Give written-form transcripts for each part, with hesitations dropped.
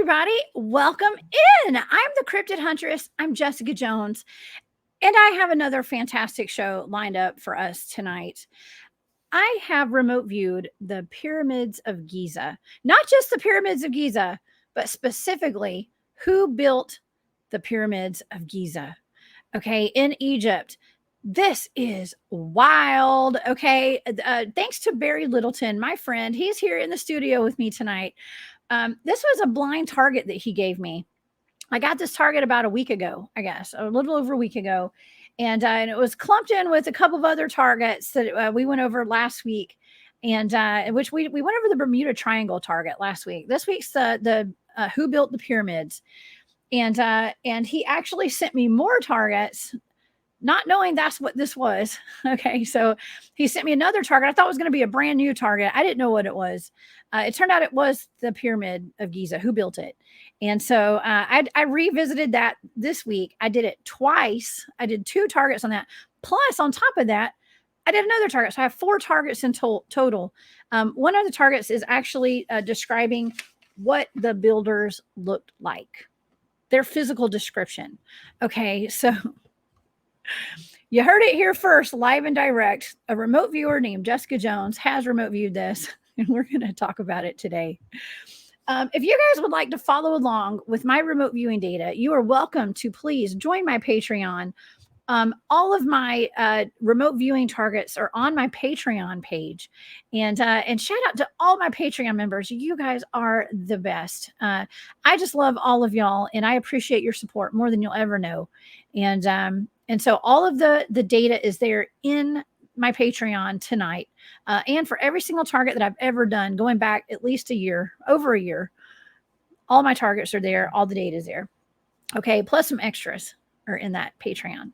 everybody. Welcome in. I'm the Cryptid Huntress. I'm Jessica Jones, and I have another fantastic show lined up for us tonight. I have remote viewed the pyramids of Giza, not just the pyramids of Giza, but specifically who built the pyramids of Giza. Okay, in Egypt. This is wild. Okay, thanks to Barry Littleton, my friend. He's here in the studio with me tonight. This was a blind target that he gave me. I got this target about a week ago, I guess, a little over a week ago. And it was clumped in with a couple of other targets that we went over last week. And which we went over the Bermuda Triangle target last week. This week's the who built the pyramids. And he actually sent me more targets, not knowing that's what this was. Okay, so he sent me another target. I thought it was going to be a brand new target. I didn't know what it was. It turned out it was the Pyramid of Giza. Who built it? And so I revisited that this week. I did it twice. I did 2 targets on that. Plus, on top of that, I did another target. So I have 4 targets in total. One of the targets is actually describing what the builders looked like, their physical description. Okay, so you heard it here first, live and direct. A remote viewer named Jessica Jones has remote viewed this, and we're going to talk about it today. If you guys would like to follow along with my remote viewing data, you are welcome to please join my Patreon. All of my remote viewing targets are on my Patreon page, and shout out to all my Patreon members. You guys are the best. I just love all of y'all, and I appreciate your support more than you'll ever know. And so all of the data is there in my Patreon tonight, and for every single target that I've ever done, going back at least a year, over a year, all my targets are there. All the data is there. Okay, plus some extras are in that Patreon.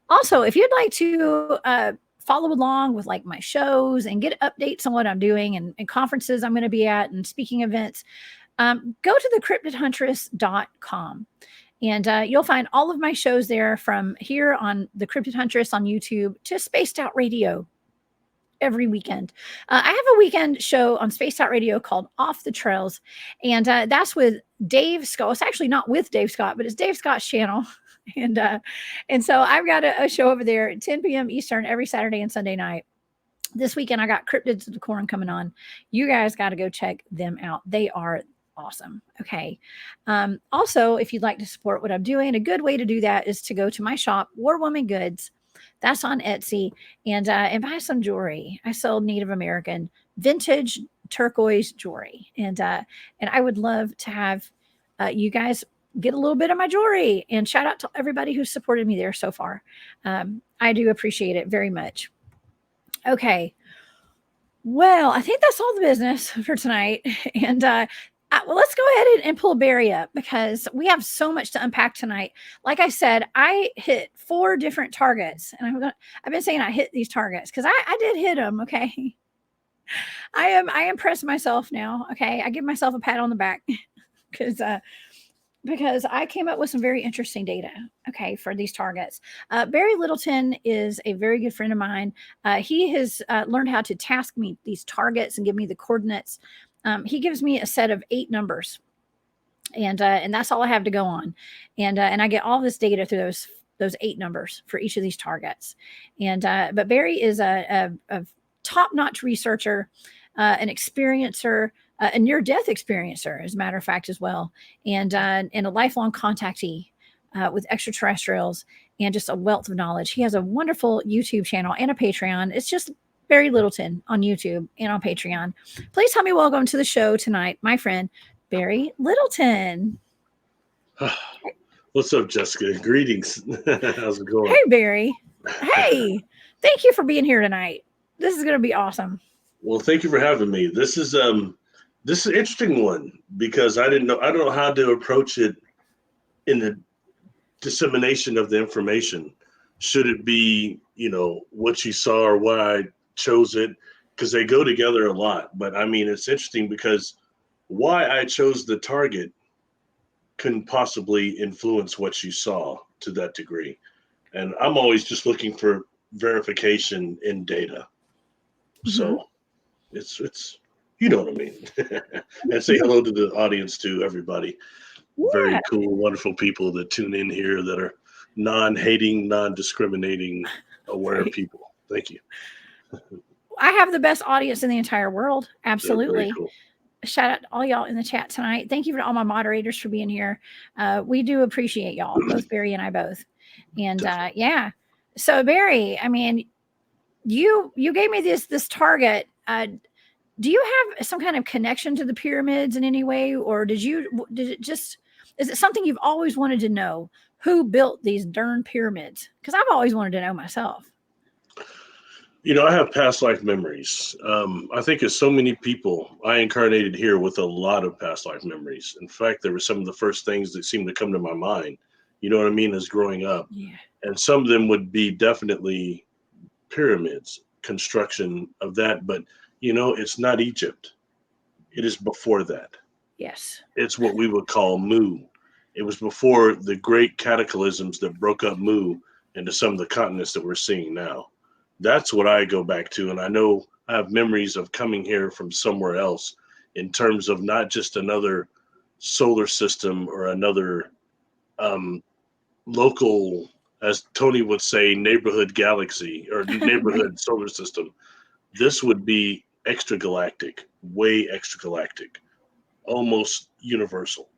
Also, if you'd like to follow along with like my shows and get updates on what I'm doing and conferences I'm going to be at and speaking events, go to the cryptidhuntress.com. And you'll find all of my shows there, from here on the Cryptid Huntress on YouTube to Spaced Out Radio every weekend. I have a weekend show on Spaced Out Radio called Off the Trails. And that's with Dave Scott. It's actually not with Dave Scott, but it's Dave Scott's channel. And so I've got a show over there at 10 p.m. Eastern every Saturday and Sunday night. This weekend, I got Cryptids of the Corn coming on. You guys got to go check them out. They are awesome. Okay. Also, if you'd like to support what I'm doing, a good way to do that is to go to my shop, War Woman Goods. That's on Etsy, and buy some jewelry. I sell Native American vintage turquoise jewelry, and I would love to have you guys get a little bit of my jewelry. And shout out to everybody who's supported me there so far. I do appreciate it very much. Okay. Well, I think that's all the business for tonight, and well, let's go ahead and pull Barry up, because we have so much to unpack tonight. Like I said, I hit 4 different targets, and I've been saying I hit these targets because I did hit them. Okay. I impress myself now. Okay. I give myself a pat on the back because I came up with some very interesting data, okay, for these targets. Barry Littleton is a very good friend of mine. He has learned how to task me these targets and give me the coordinates. He gives me a set of 8 numbers, and that's all I have to go on. And I get all this data through those 8 numbers for each of these targets. But Barry is a top-notch researcher, an experiencer, a near-death experiencer, as a matter of fact, as well, and a lifelong contactee with extraterrestrials, and just a wealth of knowledge. He has a wonderful YouTube channel and a Patreon. It's just Barry Littleton on YouTube and on Patreon. Please help me welcome to the show tonight, my friend, Barry Littleton. What's up, Jessica? Greetings. How's it going? Hey, Barry. Hey, thank you for being here tonight. This is going to be awesome. Well, thank you for having me. This is an interesting one, because I don't know how to approach it in the dissemination of the information. Should it be, what you saw, or why I chose it? Because they go together a lot. But I mean, it's interesting because why I chose the target couldn't possibly influence what you saw to that degree. And I'm always just looking for verification in data. Mm-hmm. So it's You know what I mean. And say hello to the audience too, everybody. Yeah, Very cool, wonderful people that tune in here that are non-hating, non-discriminating, aware right. people. Thank you. I have the best audience in the entire world. They're very Absolutely. cool. Shout out to all y'all in the chat tonight. Thank you to all my moderators for being here. We do appreciate y'all, both Barry and I both. And Definitely. yeah. So Barry, I mean, you gave me this target. Do you have some kind of connection to the pyramids in any way, or did it just is it something you've always wanted to know? Who built these darn pyramids? Because I've always wanted to know myself. I have past life memories. I think as so many people, I incarnated here with a lot of past life memories. In fact, there were some of the first things that seemed to come to my mind, you know what I mean, as growing up. Yeah. And some of them would be definitely pyramids, construction of that. But, it's not Egypt. It is before that. Yes. It's what we would call Mu. It was before the great cataclysms that broke up Mu into some of the continents that we're seeing now. That's what I go back to. And I know I have memories of coming here from somewhere else in terms of not just another solar system or another um, local, as Tony would say, neighborhood galaxy or Right. neighborhood solar system. This would be extragalactic, way extragalactic, almost universal.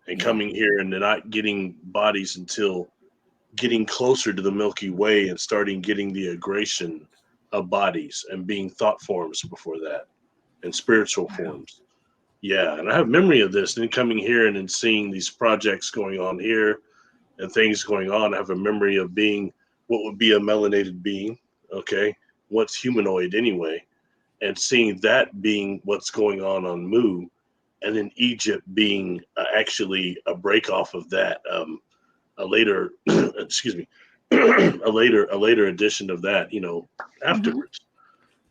And Yeah. coming here and not getting bodies until getting closer to the Milky Way and starting getting the aggregation of bodies and being thought forms before that and spiritual Wow. forms. Yeah, and I have memory of this. And then coming here and then seeing these projects going on here and things going on, I have a memory of being what would be a melanated being, okay, what's humanoid anyway, and seeing that being what's going on Mu, and then Egypt being actually a break off of that, a later, excuse me, a later edition of that, Hmm. afterwards.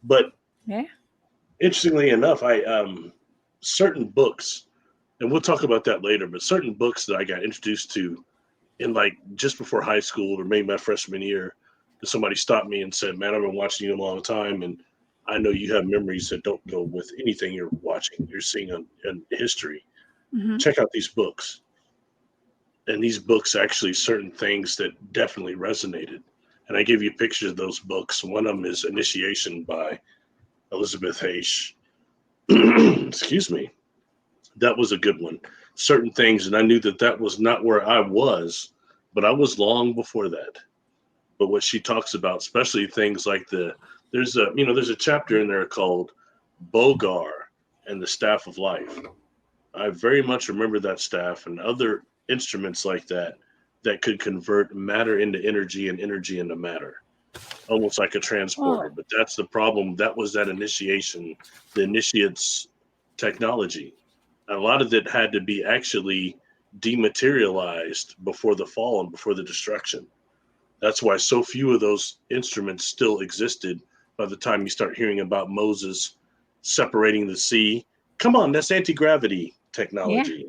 But Yeah. interestingly enough, I certain books, and we'll talk about that later, but certain books that I got introduced to in like just before high school or maybe my freshman year, somebody stopped me and said, "Man, I've been watching you a long time, and I know you have memories that don't go with anything you're watching. You're seeing in history. Hmm. Check out these books." And these books actually certain things that definitely resonated. And I give you pictures of those books. One of them is Initiation by Elizabeth Hayes. Excuse me. That was a good one. Certain things, and I knew that that was not where I was, but I was long before that. But what she talks about, especially things like there's a chapter in there called Bogar and the Staff of Life. I very much remember that staff and other instruments like that that could convert matter into energy and energy into matter, almost like a transporter. Well, But that's the problem. That was that initiation, the initiate's technology. A lot of it had to be actually dematerialized before the fall and before the destruction. That's why so few of those instruments still existed by the time you start hearing about Moses separating the sea. Come on, that's anti-gravity yeah. technology.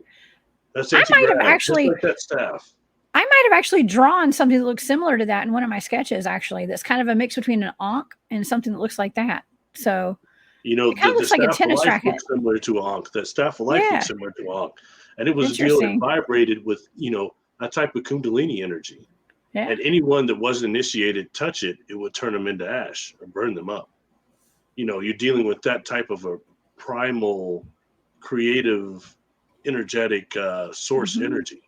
That's I might have anti-grav, just actually like that staff. I might have actually drawn something that looks similar to that in one of my sketches, actually, that's kind of a mix between an ankh and something that looks like that. So it kind The, of the looks like a staff of tennis life racket. looks similar to Ankh. That staff of life looks Yeah. similar to Ankh. And it was real, it Interesting. vibrated with, a type of Kundalini energy. Yeah. And anyone that wasn't initiated touch it, it would turn them into ash or burn them up. You're dealing with that type of a primal, creative, energetic source Hmm. energy.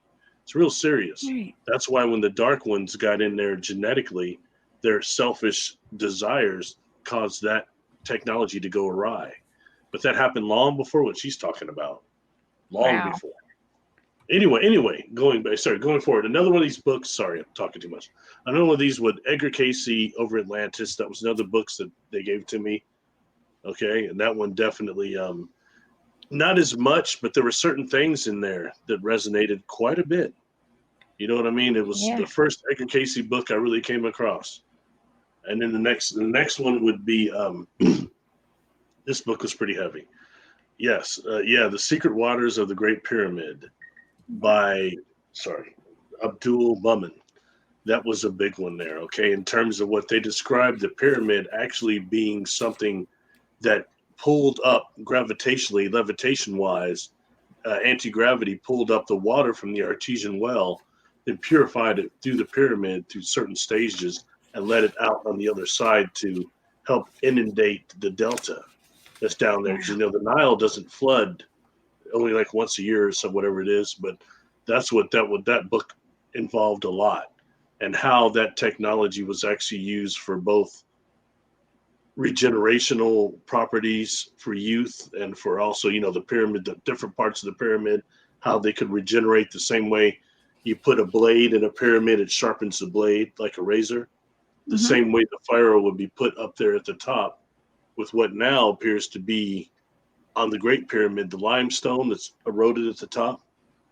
It's real serious. Right. That's why when the dark ones got in there genetically, their selfish desires caused that technology to go awry. But that happened long before what she's talking about. Long Wow. before. Anyway, going forward. Another one of these books. Sorry, I'm talking too much. Another one of these with Edgar Casey over Atlantis. That was another books that they gave to me. Okay, and that one definitely not as much, but there were certain things in there that resonated quite a bit. You know what I mean? It was Yeah. the first Edgar Casey book I really came across, and then the next one would be this book was pretty heavy. Yes, The Secret Waters of the Great Pyramid by Abdul Mumin. That was a big one there. Okay, in terms of what they described the pyramid actually being something that pulled up gravitationally, levitation wise, anti-gravity pulled up the water from the artesian well and purified it through the pyramid through certain stages and let it out on the other side to help inundate the delta that's down there. Because the Nile doesn't flood only like once a year or so, whatever it is. But that's what that book involved a lot, and how that technology was actually used for both regenerational properties for youth and for also, the pyramid, the different parts of the pyramid, how they could regenerate the same way you put a blade in a pyramid, it sharpens the blade like a razor. The same way the pharaoh would be put up there at the top with what now appears to be on the Great Pyramid, the limestone that's eroded at the top.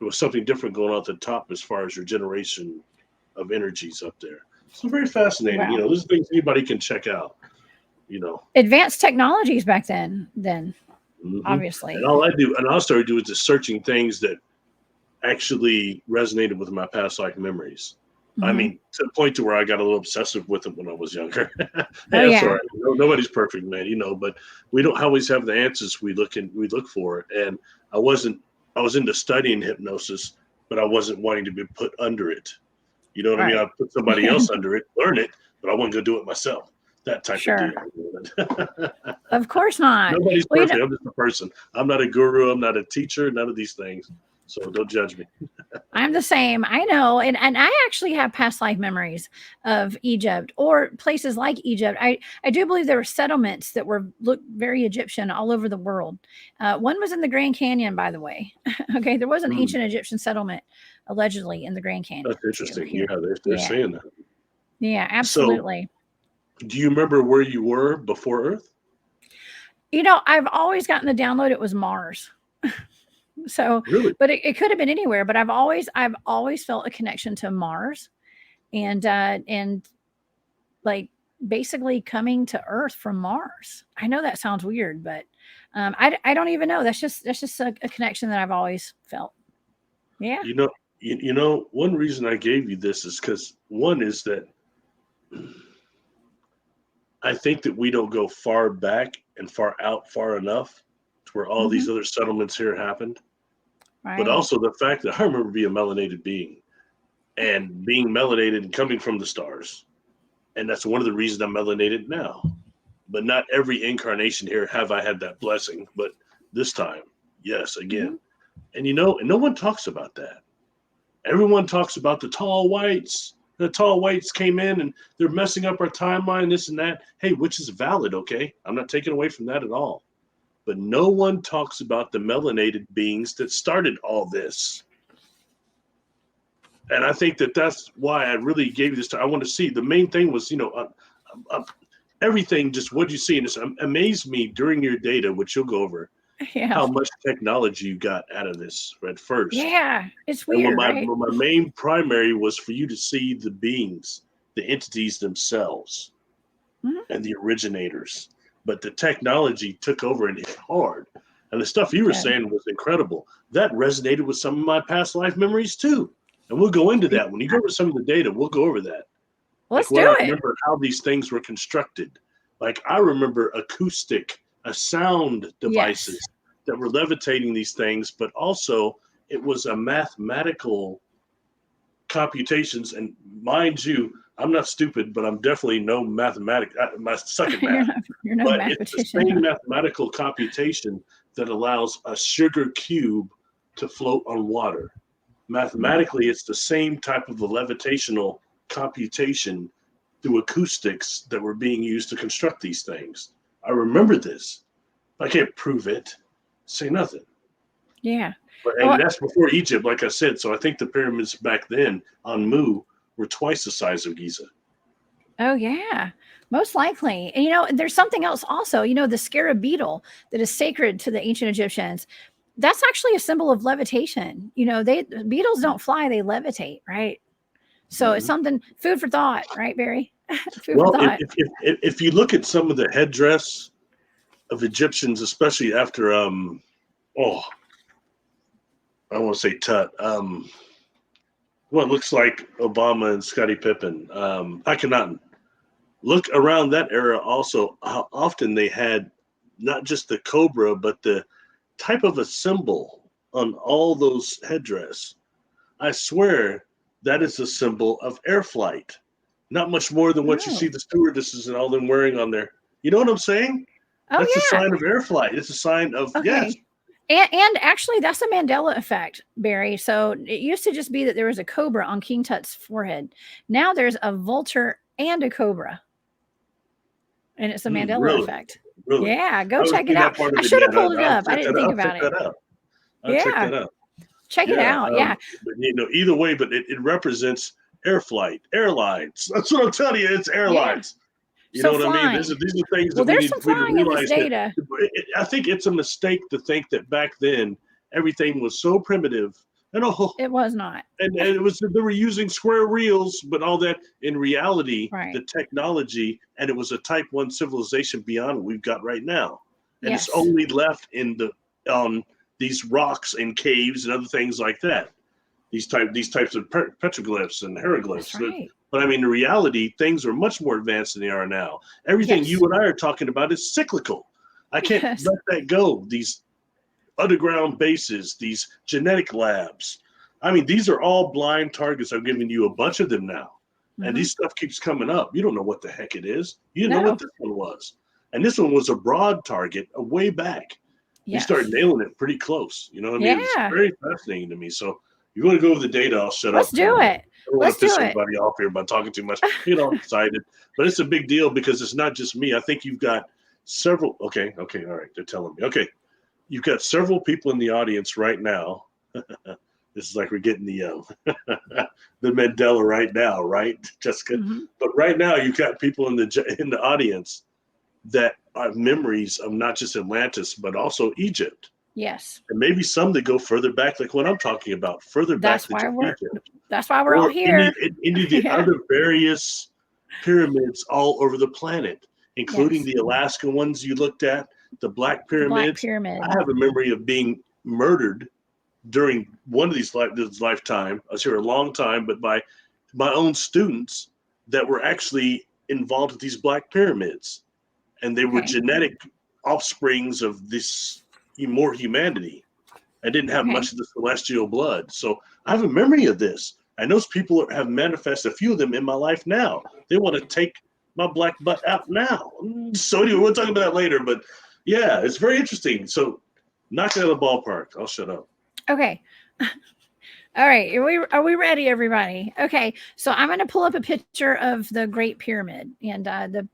There was something different going on at the top as far as regeneration of energies up there. So very fascinating. Wow. Those are things anybody can check out. Advanced technologies back then, obviously. And all I started doing is just searching things that actually resonated with my past life memories. I mean, to the point to where I got a little obsessive with it when I was younger. That's all right. Nobody's perfect, man, but we don't always have the answers we look for. And I was into studying hypnosis, but I wasn't wanting to be put under it. You know what I mean? I put somebody else under it, learn it, but I wasn't going to do it myself. That type of deal. Of course not. Nobody's perfect. I'm just a person. I'm not a guru. I'm not a teacher. None of these things. So don't judge me. I'm the same. I know. And I actually have past life memories of Egypt or places like Egypt. I do believe there were settlements that looked very Egyptian all over the world. One was in the Grand Canyon, by the way. Okay. There was an ancient Egyptian settlement allegedly in the Grand Canyon. That's interesting. Yeah, they're saying that. Yeah, absolutely. So, do you remember where you were before Earth? I've always gotten the download. It was Mars. So, really? But it could have been anywhere, but I've always felt a connection to Mars and like basically coming to Earth from Mars. I know that sounds weird, but I don't even know. That's just a connection that I've always felt. Yeah. One reason I gave you this is because one is that I think that we don't go far back and far enough to where all these other settlements here happened. Right. But also the fact that I remember being a melanated being and being melanated and coming from the stars. And that's one of the reasons I'm melanated now. But not every incarnation here have I had that blessing. But this time, yes, again. And and no one talks about that. Everyone talks about the tall whites. The tall whites came in and they're messing up our timeline, this and that. Hey, which is valid, okay? I'm not taking away from that at all. But no one talks about the melanated beings that started all this. And I think that's why I really gave you this time. I want to see. The main thing was, everything, just what you see. And this amazed me during your data, which you'll go over, how much technology you got out of this at first. Yeah, it's weird, right? My main primary was for you to see the beings, the entities themselves, and the originators. But the technology took over and hit hard. And the stuff you were saying was incredible. That resonated with some of my past life memories too. And we'll go into that. When you go over some of the data, we'll go over that. Let's do it. I remember how these things were constructed. Like I remember sound devices that were levitating these things, but also it was a mathematical computations. And mind you, I'm not stupid, but I'm definitely no mathematic. I suck at math. You're no but it's the same mathematical computation that allows a sugar cube to float on water. Mathematically, it's the same type of a levitational computation through acoustics that were being used to construct these things. I remember this. I can't prove it. Say nothing. Yeah. And that's before Egypt, like I said. So I think the pyramids back then on Mu were twice the size of Giza. Oh, yeah, most likely. And, there's something else also, the scarab beetle that is sacred to the ancient Egyptians. That's actually a symbol of levitation. Beetles don't fly, they levitate, right? So it's something, food for thought, right, Barry? For thought. If you look at some of the headdress of Egyptians, especially after, I don't want to say Tut, what looks like Obama and Scottie Pippen. I cannot look around that era also how often they had not just the cobra, but the type of a symbol on all those headdress. I swear that is a symbol of air flight. Not much more than what you see Oh, the stewardesses and all them wearing on there. You know what I'm saying? oh That's a yeah. sign of air flight. It's a sign of, yes. Okay. And actually, that's a Mandela effect, Barry. So it used to just be that there was a cobra on King Tut's forehead. Now there's a vulture and a cobra, and it's a Mandela Really? effect. Really? Yeah, I go haven't check it seen out. that part I of it should have yet. pulled it up. I didn't think I'll check about it. that out. I'll check Yeah, that out. check it Yeah. out. Yeah. But either way, but it represents air flight, airlines. That's what I'm telling you. It's Yeah. airlines. You know So what I mean? These flying. are things Well, that we there's need some to flying in this realize that data. I think it's a mistake to think that back then everything was so primitive and It was not. and it was they were using square reels, but all that in reality, the Right. technology and it was a type one civilization beyond what we've got right now, and it's Yes. only left in the these rocks and caves and other things like that. These types of petroglyphs and That's hieroglyphs. right. But I mean, in reality, things are much more advanced than they are now. Everything you Yes. and I are talking about is cyclical. I can't Yes. let that go. These underground bases, these genetic labs. I mean, these are all blind targets. I'm giving you a bunch of them now. And Hmm. these stuff keeps coming up. You don't know what the heck it is. You didn't know what No. this one was. And this one was a broad target way back. We started Yes. nailing it pretty close. You know what I mean? It's Yeah. very fascinating to me. So you want to go over the data, I'll shut Let's up because do it. I don't want Let's to piss do it. everybody off here by talking too much. You know, I'm excited. But it's a big deal because it's not just me. I think you've got several. Okay. All right. They're telling me. Okay. You've got several people in the audience right now. This is like we're getting the the Mandela right now, right, Jessica? Hmm. But right now, you've got people in the audience that have memories of not just Atlantis but also Egypt, Yes. and maybe some that go further back, like what I'm talking about, further back That's than why just we're. Egypt, That's why we're all or any here. any of the Yeah. other various pyramids all over the planet, including Yes. the Alaska ones you looked at, the Black The Black Pyramids. I Pyramid. have a memory of being murdered during one of these this lifetime. I was here a long time, but by my own students that were actually involved with these Black Pyramids, and they were Okay. genetic offsprings of this more humanity. I didn't have Okay. much of the celestial blood, so I have a memory of this. And those people have manifested, a few of them in my life now. They want to take my black butt out now. So anyway, we'll talk about that later. But yeah, it's very interesting. So knock it out of the ballpark. I'll shut up. Okay. All right. Are we ready, everybody? Okay. So I'm going to pull up a picture of the Great Pyramid and the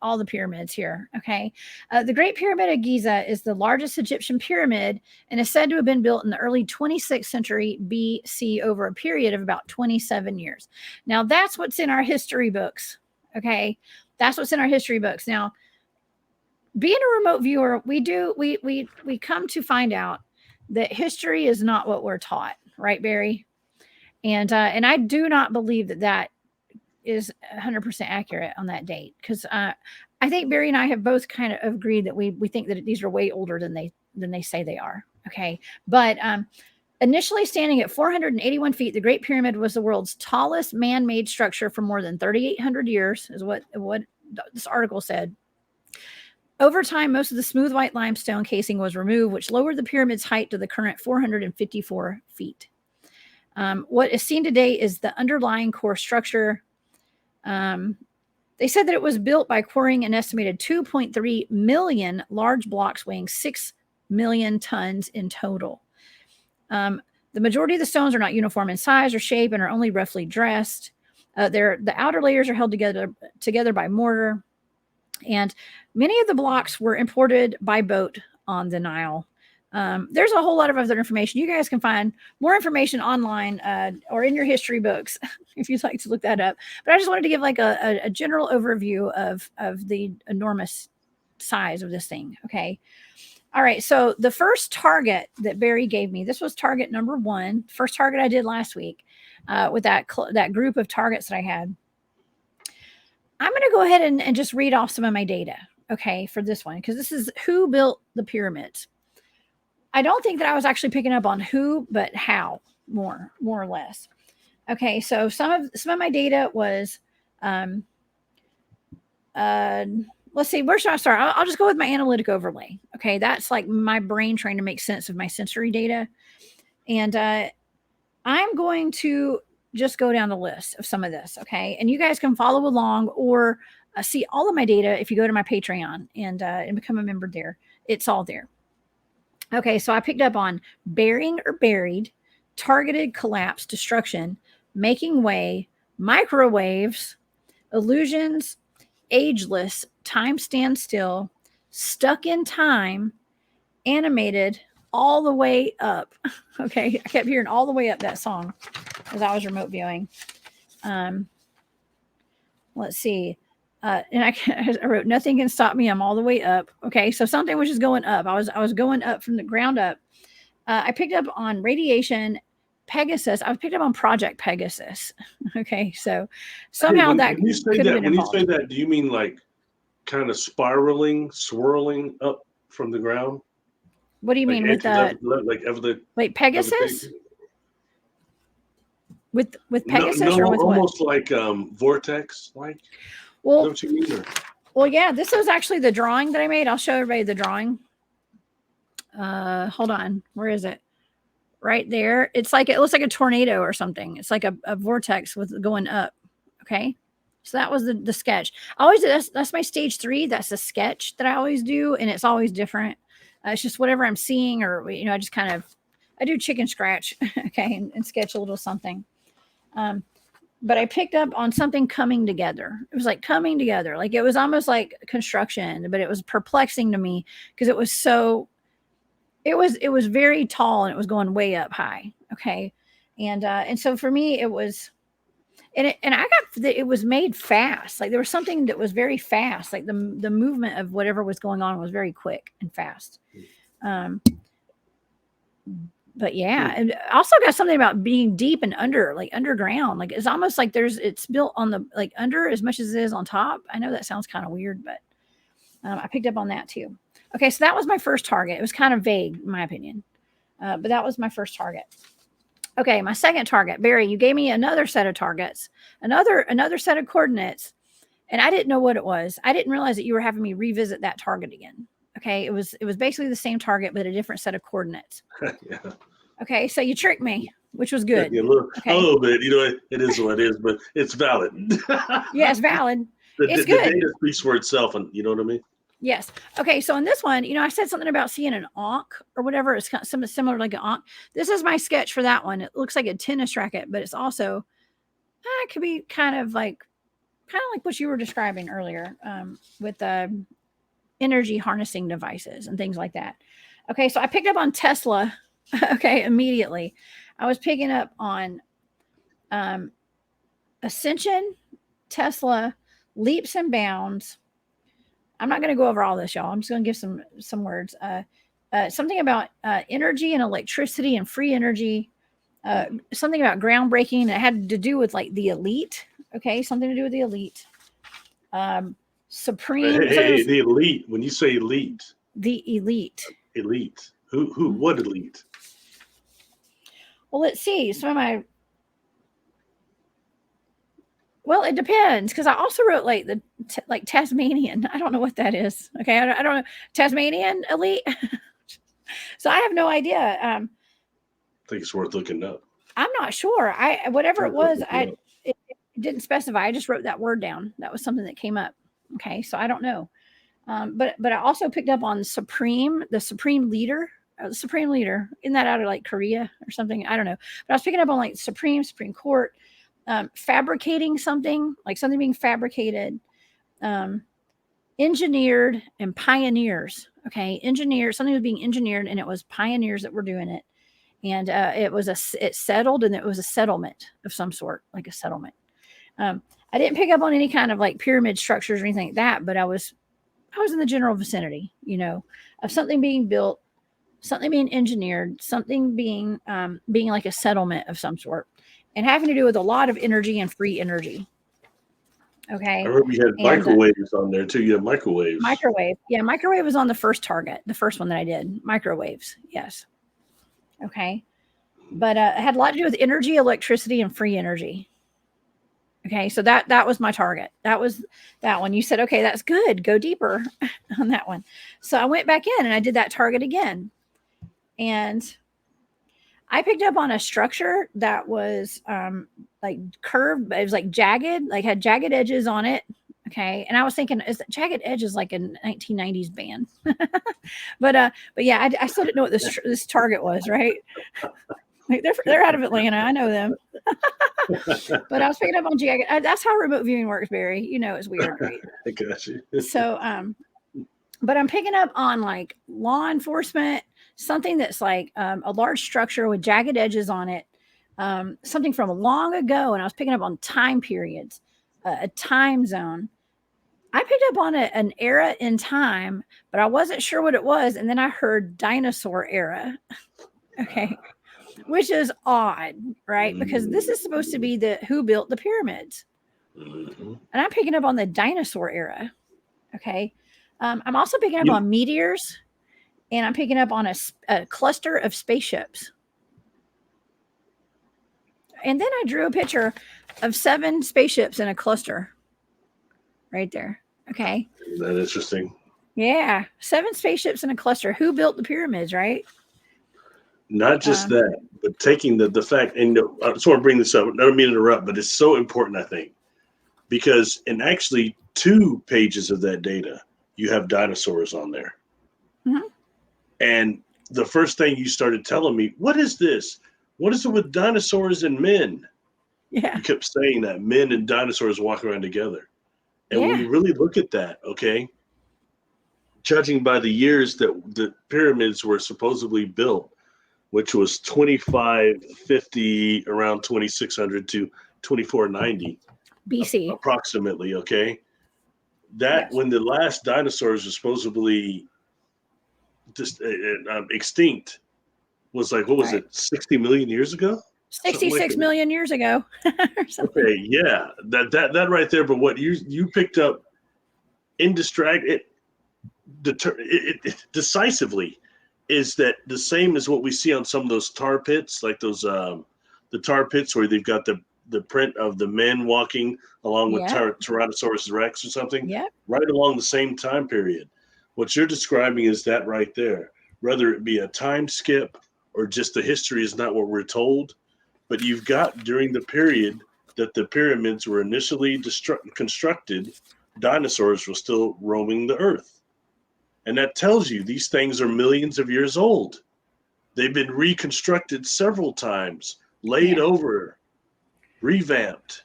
all the pyramids here. Okay. The Great Pyramid of Giza is the largest Egyptian pyramid and is said to have been built in the early 26th century BC over a period of about 27 years. Now that's what's in our history books. Okay. That's what's in our history books. Now, being a remote viewer, we come to find out that history is not what we're taught, right, Barry? And I do not believe that that is 100% accurate on that date because I think Barry and I have both kind of agreed that we think that these are way older than they say they are. Okay, but initially standing at 481 feet, the Great Pyramid was the world's tallest man-made structure for more than 3,800 years, is what this article said. Over time, most of the smooth white limestone casing was removed, which lowered the pyramid's height to the current 454 feet. What is seen today is the underlying core structure. They said that it was built by quarrying an estimated 2.3 million large blocks weighing 6 million tons in total. The majority of the stones are not uniform in size or shape and are only roughly dressed. The outer layers are held together by mortar. And many of the blocks were imported by boat on the Nile. There's a whole lot of other information. You guys can find more information online or in your history books if you'd like to look that up. But I just wanted to give like a general overview of the enormous size of this thing. Okay. All right. So the first target that Barry gave me, this was target number 1, first target I did last week with that group of targets that I had. I'm going to go ahead and just read off some of my data, okay, for this one, because this is who built the pyramids. I don't think that I was actually picking up on who, but how, more or less. Okay, so some of my data was let's see, where should I start? I'll just go with my analytic overlay. Okay, that's like my brain trying to make sense of my sensory data. And I'm going to just go down the list of some of this. Okay, and you guys can follow along or see all of my data if you go to my Patreon and become a member there. It's all there. Okay, so I picked up on burying or buried, targeted collapse, destruction, making way, microwaves, illusions, ageless, time stands still, stuck in time, animated, all the way up. Okay, I kept hearing all the way up that song as I was remote viewing. Let's see. And I wrote, nothing can stop me. I'm all the way up. Okay, so something was just going up. I was going up from the ground up. I picked up on radiation, Pegasus. I picked up on Project Pegasus. Okay, so somehow that when you say could have that, been involved. do you mean like kind of spiraling, swirling up from the ground? What do you mean with that? Wait, Pegasus? With Pegasus no, or with almost what? like vortex, like. Well, Is that what you mean? well, yeah. This was actually the drawing that I made. I'll show everybody the drawing. Hold on. Where is it? Right there. It's like, it looks like a tornado or something. It's like a vortex with going up. Okay. So that was the sketch. I always, that's my stage 3. That's the sketch that I always do. And it's always different. It's just whatever I'm seeing, or, I just kind of, I do chicken scratch. Okay. And sketch a little something. But I picked up on something coming together. It was like coming together. Like it was almost like construction, but it was perplexing to me because it was so, it was very tall and it was going way up high. Okay. And so for me, it was, and I got that it was made fast. Like there was something that was very fast. Like the movement of whatever was going on was very quick and fast. But yeah, and also got something about being deep and under, like underground. Like it's almost like it's built on the, like under as much as it is on top. I know that sounds kind of weird, but I picked up on that too. Okay, so that was my first target. It was kind of vague, in my opinion, but that was my first target. Okay, my second target, Barry, you gave me another set of targets, another set of coordinates, and I didn't know what it was. I didn't realize that you were having me revisit that target again. Okay, it was basically the same target, but a different set of coordinates. Yeah. Okay, so you tricked me, which was good. Yeah, a little bit. It is what it is, but it's valid. Yeah, it's valid. It's the good. data speaks for itself, and you know what I mean? Yes. Okay, so in this one, I said something about seeing an ankh or whatever. It's kind of something similar like an ankh. This is my sketch for that one. It looks like a tennis racket, but it's also, it could be kind of like what you were describing earlier with the energy harnessing devices and things like that. Okay, so I picked up on Tesla. Okay, immediately. I was picking up on Ascension, Tesla, leaps and bounds. I'm not going to go over all this, y'all. I'm just going to give some words. Something about energy and electricity and free energy. Something about groundbreaking. It had to do with like the elite. Okay, something to do with the elite. Supreme. Hey, the elite. When you say elite. The elite. Elite. Who? What elite? Well, let's see. Some of my. Well, it depends, because I also wrote like like Tasmanian. I don't know what that is. Okay, I don't know. Tasmanian elite. So I have no idea. I think it's worth looking up. I'm not sure. Whatever it was, it didn't specify. I just wrote that word down. That was something that came up. Okay, so I don't know. But I also picked up on the supreme leader. The supreme leader. Isn't that out of like Korea or something? I don't know. But I was picking up on like Supreme Court, fabricating something, like something being fabricated, engineered, and pioneers. Okay, something was being engineered, and it was pioneers that were doing it. And it settled, and it was a settlement of some sort, like a settlement. I didn't pick up on any kind of like pyramid structures or anything like that, but I was in the general vicinity, of something being built, something being engineered, something being like a settlement of some sort, and having to do with a lot of energy and free energy. Okay. I remember you had microwaves on there too. You had microwaves. Microwave. Yeah, microwave was on the first target, the first one that I did. Microwaves. Yes. Okay. But it had a lot to do with energy, electricity, and free energy. Okay, so that was my target. That was that one. You said, okay, that's good. Go deeper on that one. So I went back in and I did that target again. And I picked up on a structure that was like curved, but it was like jagged, like had jagged edges on it. Okay. And I was thinking, is that jagged edges like a 1990s band? But yeah, I still didn't know what this target was, right? Like they're out of Atlanta. I know them. But I was picking up on jagged. That's how remote viewing works, Barry. You know, it's weird, right? I got you. So, but I'm picking up on like law enforcement, something that's like a large structure with jagged edges on it, something from long ago. And I was picking up on time periods, a time zone. I picked up on an era in time, but I wasn't sure what it was. And then I heard dinosaur era. Okay. Which is odd, right? Because this is supposed to be the who built the pyramids. And I'm picking up on the dinosaur era. Okay. I'm also picking up on meteors, and I'm picking up on a cluster of spaceships. And then I drew a picture of 7 spaceships in a cluster right there. Okay. That's interesting. Yeah. 7 spaceships in a cluster. Who built the pyramids, right? Not just that, but taking the fact, and I just want to bring this up. I don't mean to interrupt, but it's so important, I think, because in actually 2 pages of that data, you have dinosaurs on there. Mm-hmm. And the first thing you started telling me, what is this? What is it with dinosaurs and men? Yeah. You kept saying that men and dinosaurs walk around together. And when you really look at that, okay, judging by the years that the pyramids were supposedly built, which was 2550 around 2600 to 2490 BC approximately. Okay, that when the last dinosaurs were supposedly just extinct was like, what was it, 60 million years ago? 66 million years ago. Okay, yeah, that right there. But what you picked up decisively is that the same as what we see on some of those tar pits, like those the tar pits where they've got the print of the men walking along with Tyrannosaurus Rex or something, right along the same time period. What you're describing is that right there, whether it be a time skip or just the history is not what we're told, but you've got during the period that the pyramids were initially constructed, dinosaurs were still roaming the earth. And that tells you these things are millions of years old. They've been reconstructed several times, laid over, revamped.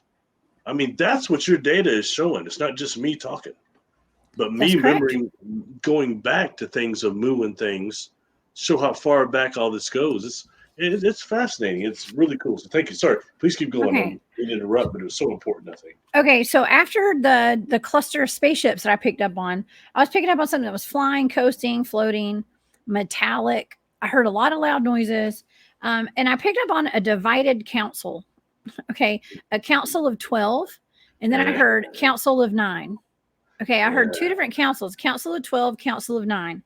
I mean, that's what your data is showing. It's not just me talking, but me remembering going back to things of Mu and things, show how far back all this goes. It's fascinating. It's really cool. So thank you. Sorry, please keep going. Okay. I didn't interrupt, but it was so important, I think. Okay, so after the cluster of spaceships that I picked up on, I was picking up on something that was flying, coasting, floating, metallic. I heard a lot of loud noises, and I picked up on a divided council. Okay, a council of 12, and then I heard council of 9. Okay, I heard 2 different councils: council of 12, council of 9.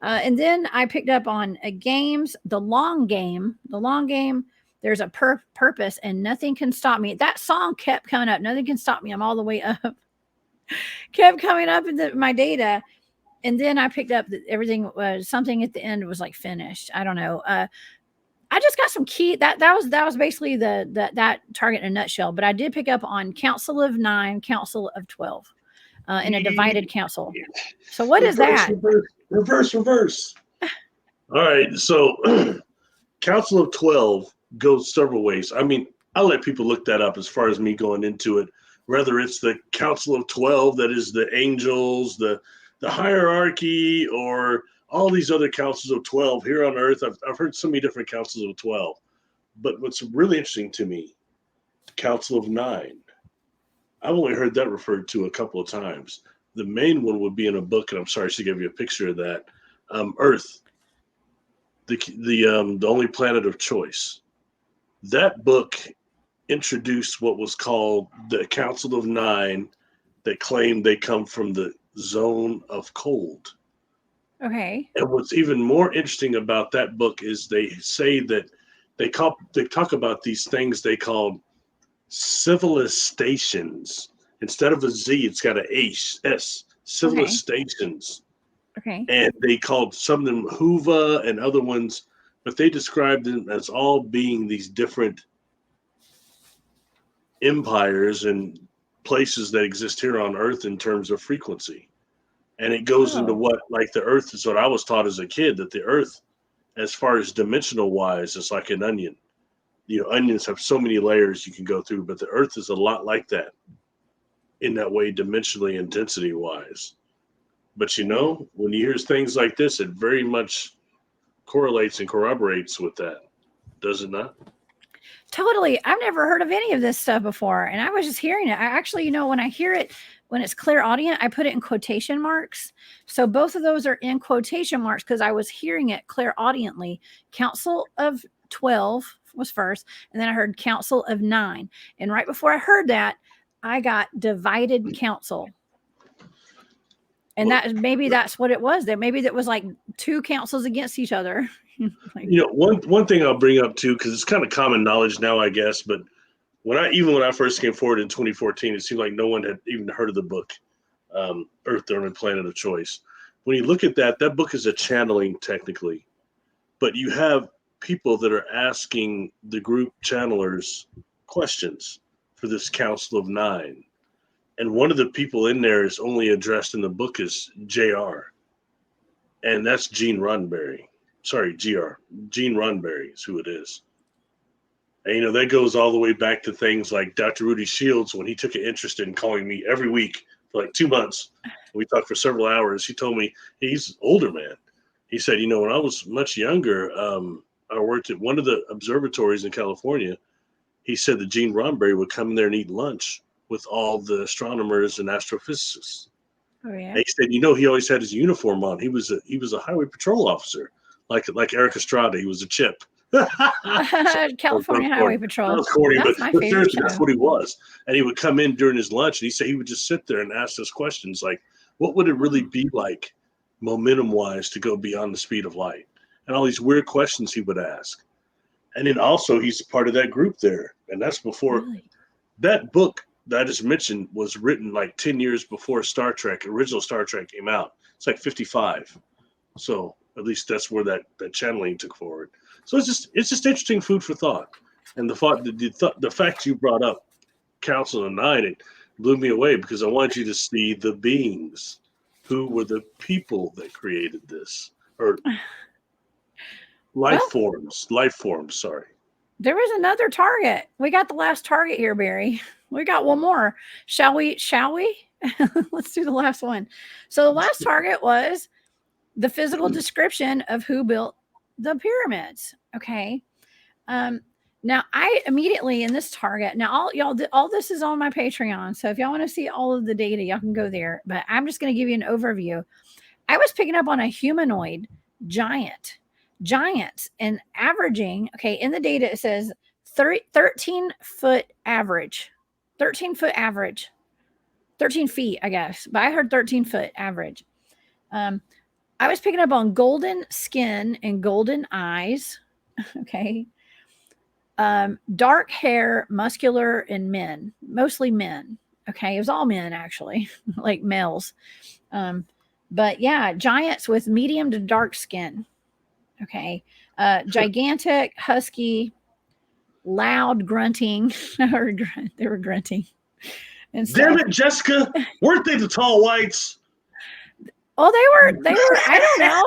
And then I picked up on games, the long game. The long game, there's a purpose and nothing can stop me. That song kept coming up. Nothing can stop me. I'm all the way up. Kept coming up in my data. And then I picked up that everything was something at the end was like finished. I don't know. I just got some key. That was basically that target in a nutshell. But I did pick up on council of 9, council of 12, in a divided council. So what is that? Reverse. All right. So council of 12 goes several ways. I mean, I'll let people look that up as far as me going into it, whether it's the council of 12 that is the angels, the hierarchy, or all these other councils of 12 here on earth. I've heard so many different councils of 12, but what's really interesting to me, council of 9, I've only heard that referred to a couple of times. The main one would be in a book, and I'm sorry to give you a picture of that. Earth, the only planet of choice. That book introduced what was called the Council of 9 that claimed they come from the zone of cold. Okay. And what's even more interesting about that book is they say that they talk about these things they call civilizations. Instead of a Z, it's got an S. Okay. Civilizations. Okay. And they called some of them Huva and other ones, but they described them as all being these different empires and places that exist here on Earth in terms of frequency. And it goes into Oh. what, like the Earth is what I was taught as a kid, that the Earth, as far as dimensional wise, is like an onion. Onions have so many layers you can go through, but the Earth is a lot like that in that way, dimensionally and density wise. But when you hear things like this, it very much correlates and corroborates with that, does it not? Totally. I've never heard of any of this stuff before. And I was just hearing it. I actually, when I hear it, when it's clairaudient, I put it in quotation marks. So both of those are in quotation marks because I was hearing it clairaudiently. Council of 12 was first, and then I heard Council of 9. And right before I heard that, I got divided council. And maybe that's what it was. That maybe that was like two councils against each other. One thing I'll bring up too, because it's kind of common knowledge now, I guess, but when I first came forward in 2014, it seemed like no one had even heard of the book, Earth, Therm, and Planet of Choice. When you look at that book is a channeling technically, but you have people that are asking the group channelers questions for this Council of 9. And one of the people in there is only addressed in the book as JR. And that's Gene Roddenberry. Sorry, GR. Gene Roddenberry is who it is. And, that goes all the way back to things like Dr. Rudy Shields, when he took an interest in calling me every week for like 2 months. We talked for several hours. He told me, he's an older man. He said, when I was much younger, I worked at one of the observatories in California. He said that Gene Roddenberry would come in there and eat lunch with all the astronomers and astrophysicists. Oh, yeah. And he said, he always had his uniform on. He was a highway patrol officer, like Eric Estrada. He was a chip. California Highway Patrol. That was corny, That's but my favorite seriously, show. that's what he was. And he would come in during his lunch, and he said he would just sit there and ask us questions like, what would it really be like momentum-wise to go beyond the speed of light? And all these weird questions he would ask. And then also he's part of that group there. And that's before that book that I just mentioned was written like 10 years before original Star Trek came out. It's like 55. So at least that's where that channeling took forward. So it's just interesting food for thought. And the fact you brought up Council of 9, it blew me away because I wanted you to see the beings who were the people that created this, or life forms, sorry. There was another target. We got the last target here, Barry. We got one more. Shall we? Let's do the last one. So the last target was the physical description of who built the pyramids. Okay. Now I immediately in this target, now all this is on my Patreon. So if y'all want to see all of the data, y'all can go there, but I'm just going to give you an overview. I was picking up on a humanoid giants and averaging. Okay. In the data, it says 13 foot average, 13 feet, I guess, but I heard 13 foot average. I was picking up on golden skin and golden eyes. Okay. Dark hair, muscular, and men, mostly men. Okay. It was all men, actually, like males. But yeah, giants with medium to dark skin. Okay. Gigantic, husky, loud grunting. They were grunting. And damn it, Jessica. Weren't they the tall whites? Oh, they were, I don't know.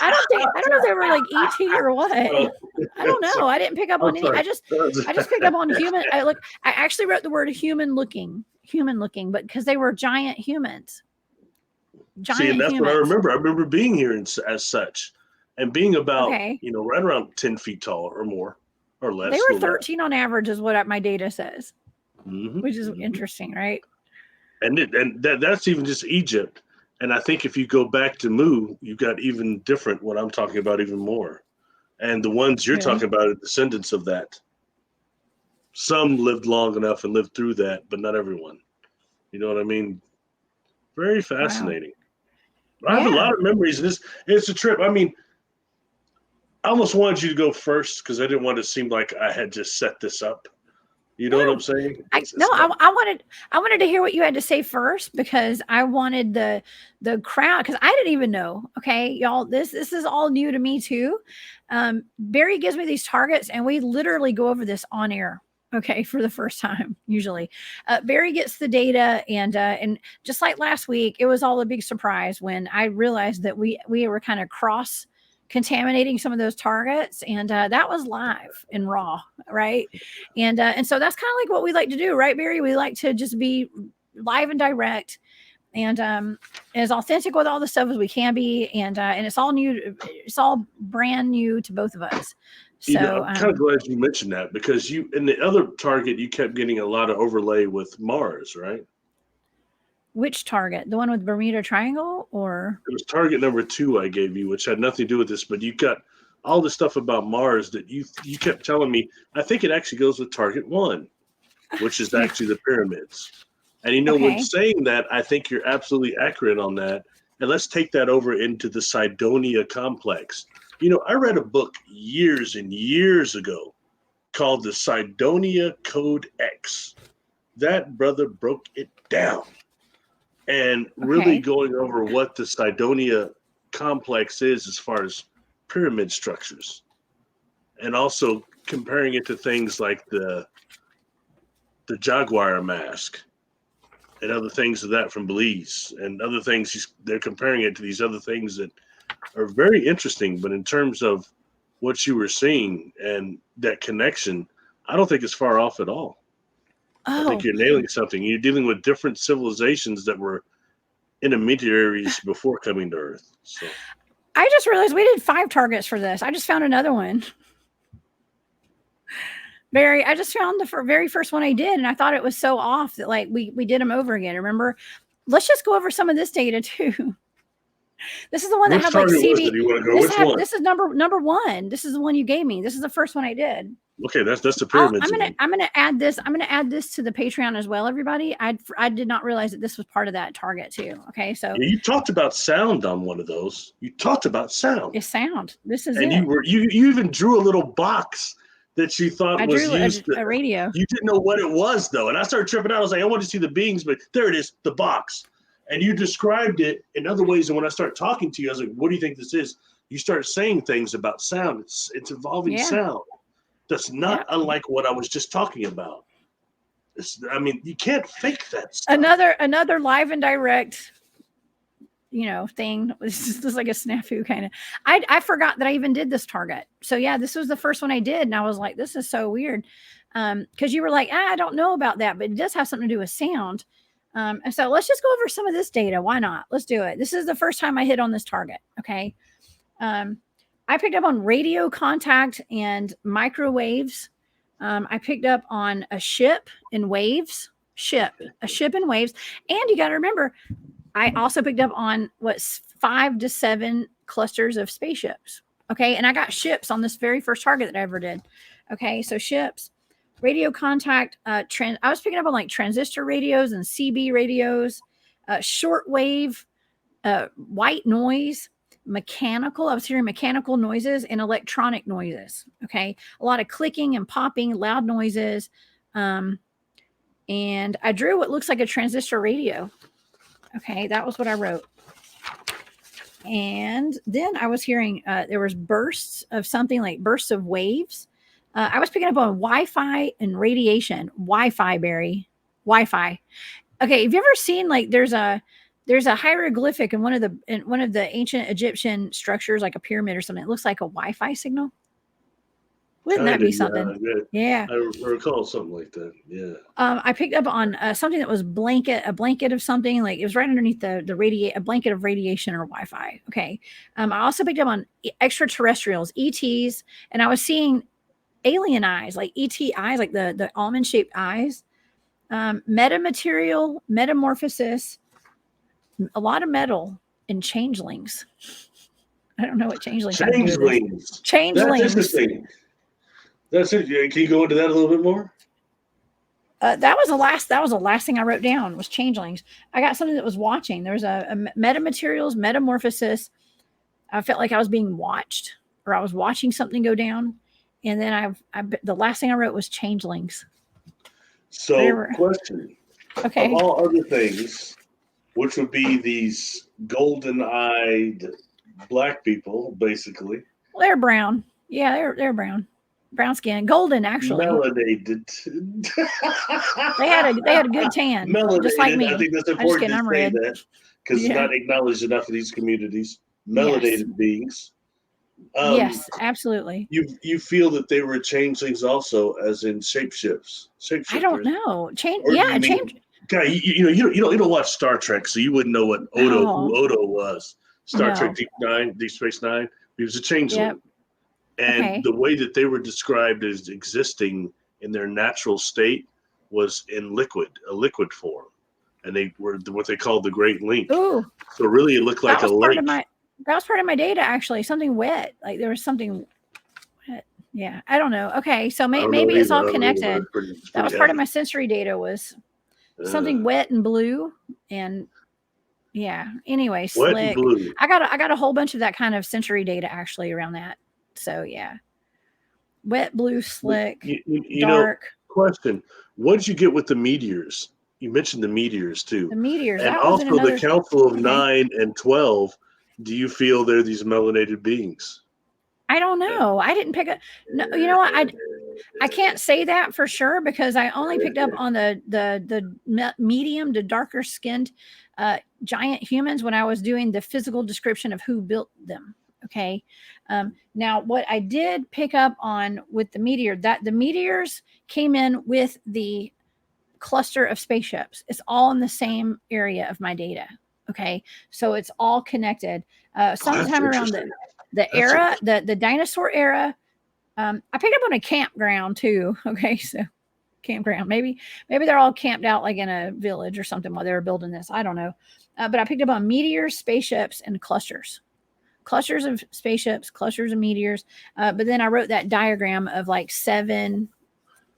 I don't know if they were like ET or what. I don't know. I didn't pick up on any. I just picked up on human. I actually wrote the word human looking, but because they were giant humans. See, and that's humans. What I remember. I remember being here as such and being about, right around 10 feet tall or more or less. They were 13 on average is what my data says, which is interesting, right? And that's even just Egypt. And I think if you go back to Mu, you've got even different what I'm talking about even more. And the ones you're talking about are descendants of that. Some lived long enough and lived through that, but not everyone. You know what I mean? Very fascinating. Wow. I have a lot of memories. It's a trip. I mean, I almost wanted you to go first because I didn't want it to seem like I had just set this up. You know what I'm saying? I wanted to hear what you had to say first because I wanted the crowd because I didn't even know. Okay, y'all, this is all new to me too. Barry gives me these targets, and we literally go over this on air. Okay, for the first time, usually. Barry gets the data, and just like last week, it was all a big surprise when I realized that we were kind of cross contaminating some of those targets, and that was live and raw, right? And so that's kind of like what we like to do, right, Barry? We like to just be live and direct, and as authentic with all the stuff as we can be, and it's all new, it's all brand new to both of us. So I'm kind of glad you mentioned that because you in the other target you kept getting a lot of overlay with Mars, right? which target? The one with Bermuda Triangle, or It was target number 2 I gave you, which had nothing to do with this, but you got all the stuff about Mars that you kept telling me. I think it actually goes with target 1, which is actually the pyramids. And you know, when saying that, I think you're absolutely accurate on that. And let's take that over into the Cydonia complex. You know, I read a book years and years ago called the Cydonia Code X. That brother broke it down and really going over what the Cydonia complex is as far as pyramid structures, and also comparing it to things like the Jaguar mask and other things of that from Belize and other things. They're comparing it to these other things that are very interesting, but in terms of what you were seeing and that connection, I don't think it's far off at all. I think you're nailing something. You're dealing with different civilizations that were intermediaries before coming to Earth. So I just realized we did 5 targets for this. I just found another one. Barry, I just found the very first one I did, and I thought it was so off that like we did them over again. Remember? Let's just go over some of this data too. This is the one that had like CB. This is number 1. This is the one you gave me. This is the first one I did. Okay, that's the pyramids. I'm gonna add this. I'm gonna add this to the Patreon as well, everybody. I did not realize that this was part of that target too. Okay, so you talked about sound on one of those. You talked about sound. It's sound. This is and you even drew a little box that you thought was used a radio. You didn't know what it was though, and I started tripping out. I was like, I want to see the beings, but there it is, the box. And you described it in other ways. And when I start talking to you, I was like, what do you think this is? You start saying things about sound. It's involving sound. That's not unlike what I was just talking about. I mean, you can't fake that stuff. Another live and direct, thing. This is like a snafu kind of. I forgot that I even did this target. So yeah, this was the first one I did. And I was like, this is so weird. Because you were like, I don't know about that, but it does have something to do with sound. And so let's just go over some of this data. Why not? Let's do it. This is the first time I hit on this target. Okay. I picked up on radio contact and microwaves. I picked up on a ship and waves. A ship and waves. And you got to remember, I also picked up on 5 to 7 clusters of spaceships. Okay. And I got ships on this very first target that I ever did. Okay. So ships. Radio contact, I was picking up on like transistor radios and CB radios, shortwave, white noise, mechanical. I was hearing mechanical noises and electronic noises. Okay. A lot of clicking and popping, loud noises. And I drew what looks like a transistor radio. Okay. That was what I wrote. And then I was hearing, there was bursts of something like bursts of waves. I was picking up on Wi-Fi and radiation. Wi-Fi, Barry. Wi-Fi. Okay, have you ever seen like there's a hieroglyphic in one of the ancient Egyptian structures, like a pyramid or something? It looks like a Wi-Fi signal. Wouldn't that be something? Yeah. I recall something like that. Yeah. I picked up on something that was a blanket of something, like it was right underneath a blanket of radiation or Wi-Fi. Okay. I also picked up on extraterrestrials, ETs, and I was seeing alien eyes, like ET eyes, like the almond shaped eyes, metamaterial, metamorphosis, a lot of metal, and changelings. I don't know what changelings. Changelings. Changelings. That's interesting. That's it. Can you go into that a little bit more? That was the last thing I wrote down was changelings. I got something that was watching. There was a metamaterials, metamorphosis. I felt like I was being watched, or I was watching something go down. And then the last thing I wrote was changelings. So, question: of Okay. all other things, which would be these golden-eyed black people, basically Well, they're brown. Yeah, they're brown. Brown skin. Golden, actually. melanated. They had a good tan, just like Melanated. I me. think that's I'm just important kidding. to I'm say red. that because it's Yeah. not acknowledged enough in these communities. Yes. Melanated beings. Yes, absolutely. You feel that they were changelings also, as in I don't shapeshifters, know. Change. or do Yeah, you change. mean, guy? You don't watch Star Trek, so you wouldn't know what who No, Odo was. Star Trek no. Deep Space Nine. He was a Yep. changeling, and Okay. the way that they were described as existing in their natural state was in a liquid form, and they were what they called the Great Link. Ooh, So really, it looked that like a was part of lake. my that was part of my data, actually. Something wet. Like there was something wet. Yeah, I don't know. Okay, so I don't know maybe it's either. all I don't know, but connected. it's That pretty was part of heavy. my sensory data, was Uh, something wet and blue, and yeah. Anyway, Wet and slick. blue. I got a whole bunch of that kind of sensory data actually around that. So yeah, wet, blue, But slick, you know, dark. question: what did you get with the meteors? You mentioned the meteors The too, meteors. and That was in also the another. Council of Okay. 9 and 12. Do you feel they're these melanated beings? I don't know. I didn't pick up. No, you know what? I can't say that for sure because I only picked up on the medium to darker skinned giant humans when I was doing the physical description of who built them. Okay. Now, what I did pick up on with the meteor, that the meteors came in with the cluster of spaceships. It's all in the same area of my data. Okay. So it's all connected. Oh, that's Sometime around interesting. the That's era, interesting. the dinosaur era. I picked up on a campground too. Okay, so campground. Maybe they're all camped out like in a village or something while they were building this. I don't know. But I picked up on meteors, spaceships, and clusters. Clusters of spaceships, clusters of meteors. But then I wrote that diagram of like 7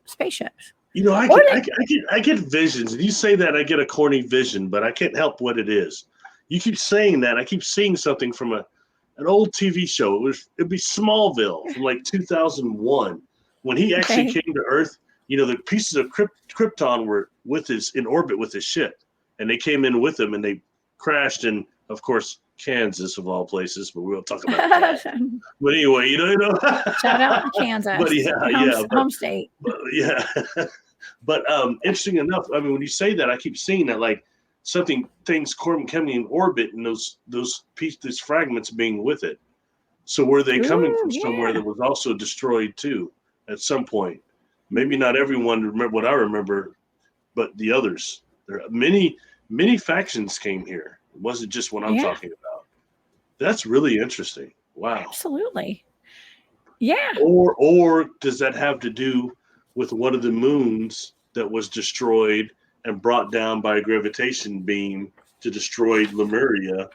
spaceships. You know, Or they I get visions, and you say that I get a corny vision, but I can't help what it is. You keep saying that. I keep seeing something from an old TV show. It'd be Smallville from like 2001 when he actually okay. came to Earth. You know, the pieces of Krypton were in orbit with his ship, and they came in with him, and they crashed in, of course, Kansas of all places. But we won't talk about that. But anyway, you know. Shout out to But Kansas, yeah, home, yeah, home state. but yeah. But interesting enough, I mean, when you say that, I keep seeing that like things coming in orbit, and these fragments being with it. So were they coming Ooh, from somewhere yeah. that was also destroyed too at some point? Maybe Mm, not everyone remember what I remember, but the others. There are many factions came here. It wasn't just what I'm yeah, talking about. That's really interesting. Wow. absolutely. Yeah. Or does that have to do with one of the moons that was destroyed and brought down by a gravitation beam to destroy Lemuria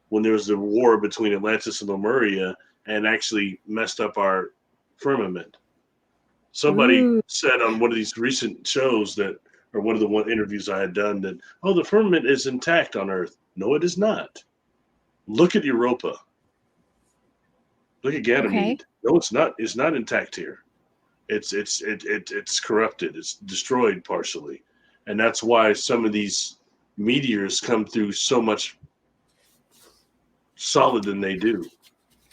when there was a war between Atlantis and Lemuria and actually messed up our firmament? Somebody Ooh. said on one of these recent shows that, or one of the one interviews I had done, that, oh, the firmament is intact on Earth. No, it is not. Look at Europa. Look at Okay. Ganymede. No, it's not. It's not intact here. It's corrupted. It's destroyed partially, and that's why some of these meteors come through so much solid than they do.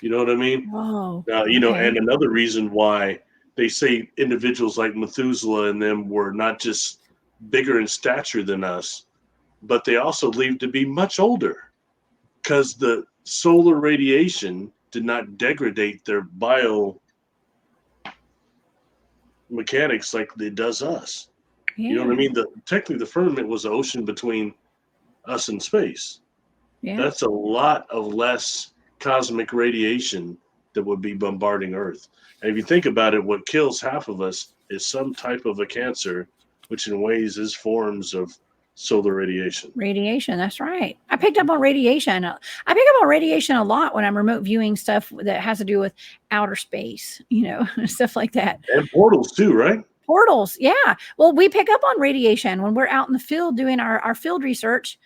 You know what I mean? Whoa. And Okay. another reason why they say individuals like Methuselah and them were not just bigger in stature than us, but they also lived to be much older because the solar radiation did not degrade their bio mechanics like it does us. You know what I Yeah. mean? Technically the firmament was the ocean between us and space. Yeah. That's a lot of less cosmic radiation that would be bombarding Earth. And if you think about it, what kills half of us is some type of a cancer, which in ways is forms of solar radiation. Radiation. That's right. I picked up on radiation. I pick up on radiation a lot when I'm remote viewing stuff that has to do with outer space, stuff like that. And portals too, right? Portals. Yeah. Well, we pick up on radiation when we're out in the field doing our field research.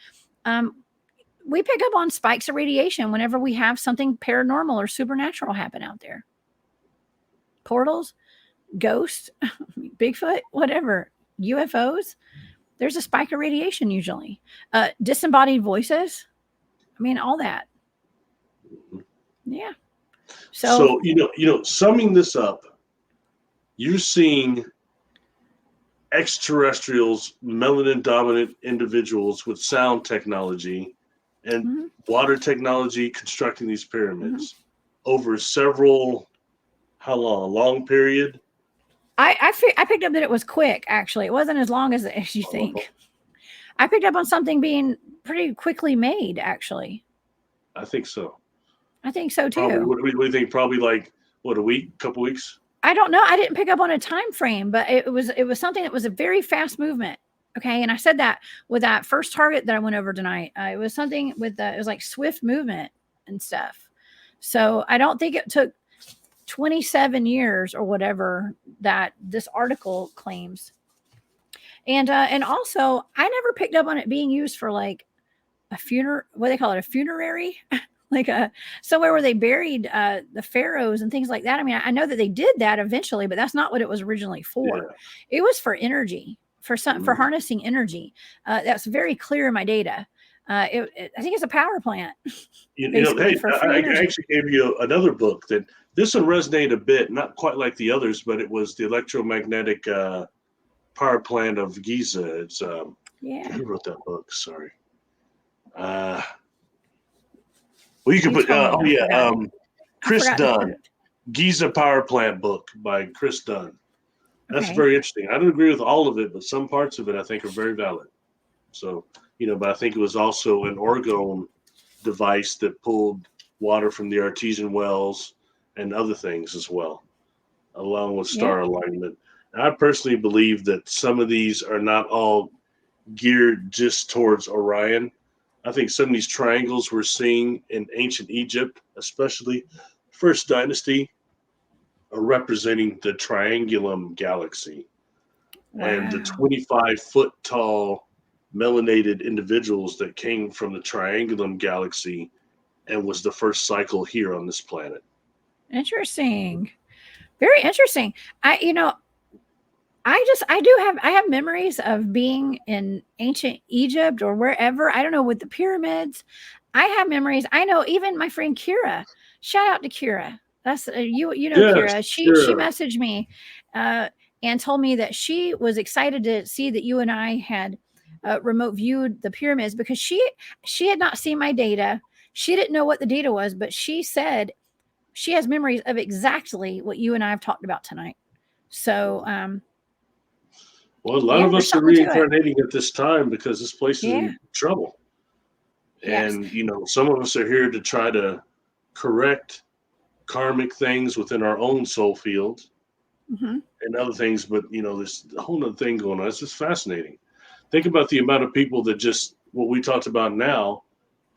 Um, we pick up on spikes of radiation whenever we have something paranormal or supernatural happen out there. Portals, ghosts, Bigfoot, whatever. UFOs, there's a spike of radiation usually. Disembodied voices. I mean, all that. Yeah. So, So summing this up, you're seeing extraterrestrials, melanin dominant individuals with sound technology and mhm, water technology constructing these mhm. pyramids over several, how long? A long period? I picked up that it was quick. Actually, it wasn't as long as you Uh, think. I picked up on something being pretty quickly made. Actually, I think so. I think so Probably. too. What do you think? Probably like what, a week, couple weeks? I don't know. I didn't pick up on a time frame, but it was something that was a very fast movement. Okay, and I said that with that first target that I went over tonight. It was something with it was like swift movement and stuff. So I don't think it took 27 years or whatever that this article claims. And also I never picked up on it being used for like a funeral, what they call it, a funerary, like a somewhere where they buried the pharaohs and things like that. I mean, I know that they did that eventually, but that's not what it was originally for. Yeah. It was for energy, for Mhm. harnessing energy. That's very clear in my data. I think it's a power plant, basically Hey, for free I energy. actually gave you another book that this one resonated a bit, not quite like the others, but it was the electromagnetic power plant of Giza. It's Yeah, who wrote that book? Sorry. Uh, well, you could you put. told me, and Oh yeah, I Chris forgot to put Dunn, it. Giza Power Plant book by Chris Dunn. That's Okay. very interesting. I don't agree with all of it, but some parts of it I think are very valid. So but I think it was also an orgone device that pulled water from the artesian wells and other things as well, along with Yeah. star alignment. And I personally believe that some of these are not all geared just towards Orion. I think some of these triangles we're seeing in ancient Egypt, especially First Dynasty, are representing the Triangulum galaxy. And the Wow. 25-foot tall melanated individuals that came from the Triangulum galaxy and was the first cycle here on this planet. Interesting. Very interesting. I have memories of being in ancient Egypt or wherever. I don't know, with the pyramids. I have memories. I know even my friend Kira. Shout out to Kira. That's you know Yes, Kira. She sure. messaged me uh and told me that she was excited to see that you and I had remote viewed the pyramids because she had not seen my data. She didn't know what the data was, but she said she has memories of exactly what you and I have talked about tonight. So Well, a lot yeah, of there's us are something to it. reincarnating at this time because this place is Yeah. in trouble. Yes. And, some of us are here to try to correct karmic things within our own soul field Mhm. and other things. But, there's a whole other thing going on. It's just fascinating. Think about the amount of people that just, what we talked about now,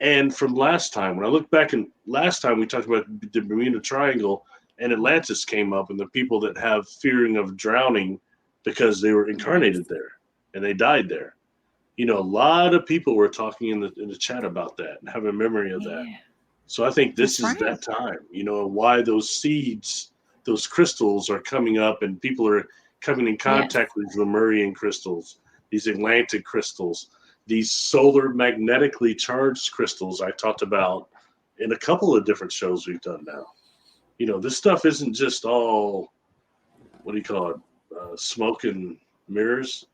and from last time. When I look back, and last time we talked about the Bermuda Triangle and Atlantis came up, and the people that have fearing of drowning because they were Yes. incarnated there and they died there. A lot of people were talking in the chat about that and have a memory of that. Yeah. So I think this That's is right. that time, why those seeds, those crystals are coming up and people are coming in Yes. contact with these Lemurian crystals, these Atlantic crystals, these solar magnetically charged crystals I talked about in a couple of different shows we've done now. This stuff isn't just all, what do you call it, smoke and mirrors.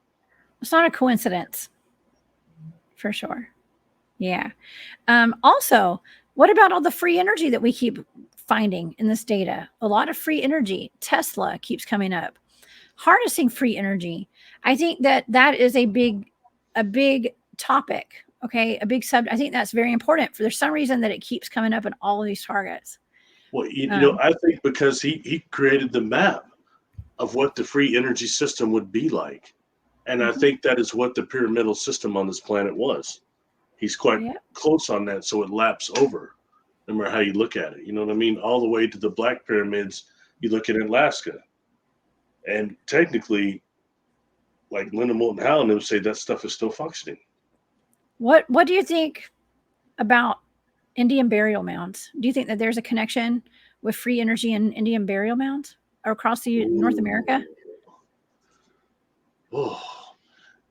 It's not a coincidence, for sure. Yeah. Also, what about all the free energy that we keep finding in this data? A lot of free energy. Tesla keeps coming up. Harnessing free energy. I think that that is a big topic. Okay, a big sub. I think that's very important. For there's some reason that it keeps coming up in all of these targets. Well, Um, I think because he created the map of what the free energy system would be like. And I mhm. think that is what the pyramidal system on this planet was. He's quite Yeah. close on that, so it laps over, no matter how you look at it. You know what I mean? All the way to the Black Pyramids, you look at Alaska. And technically, like Linda Moulton Howe would say that stuff is still functioning. What do you think about Indian burial mounds? Do you think that there's a connection with free energy and Indian burial mounds across the North Ooh. America? Oh,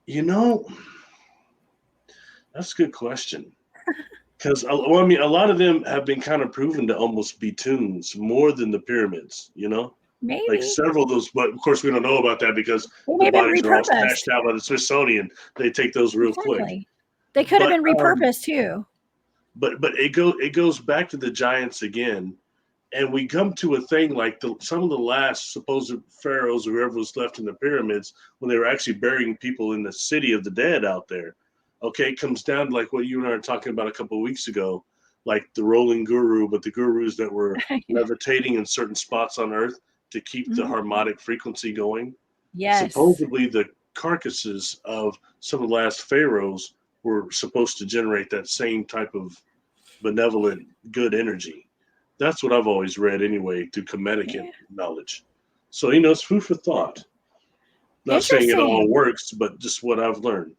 you know, that's a good question. Because well, I mean, a lot of them have been kind of proven to almost be tombs more than the pyramids. Like Maybe several of those, but of course we don't know about that because they the may have been bodies are all repurposed. stashed out by the Smithsonian. They take those real quick. Exactly. They could have But been repurposed too. but it goes back to the giants again, and we come to a thing like some of the last supposed pharaohs or whoever was left in the pyramids when they were actually burying people in the city of the dead out there. Okay, it comes down to like what you and I were talking about a couple of weeks ago, like the rolling guru, but the gurus that were levitating in certain spots on Earth to keep the Mhm. harmonic frequency going. Yes. Supposedly, the carcasses of some of the last pharaohs were supposed to generate that same type of benevolent, good energy. That's what I've always read anyway through Kemetic Yeah. knowledge. So, it's food for thought. Not saying it all Interesting. works, but just what I've learned.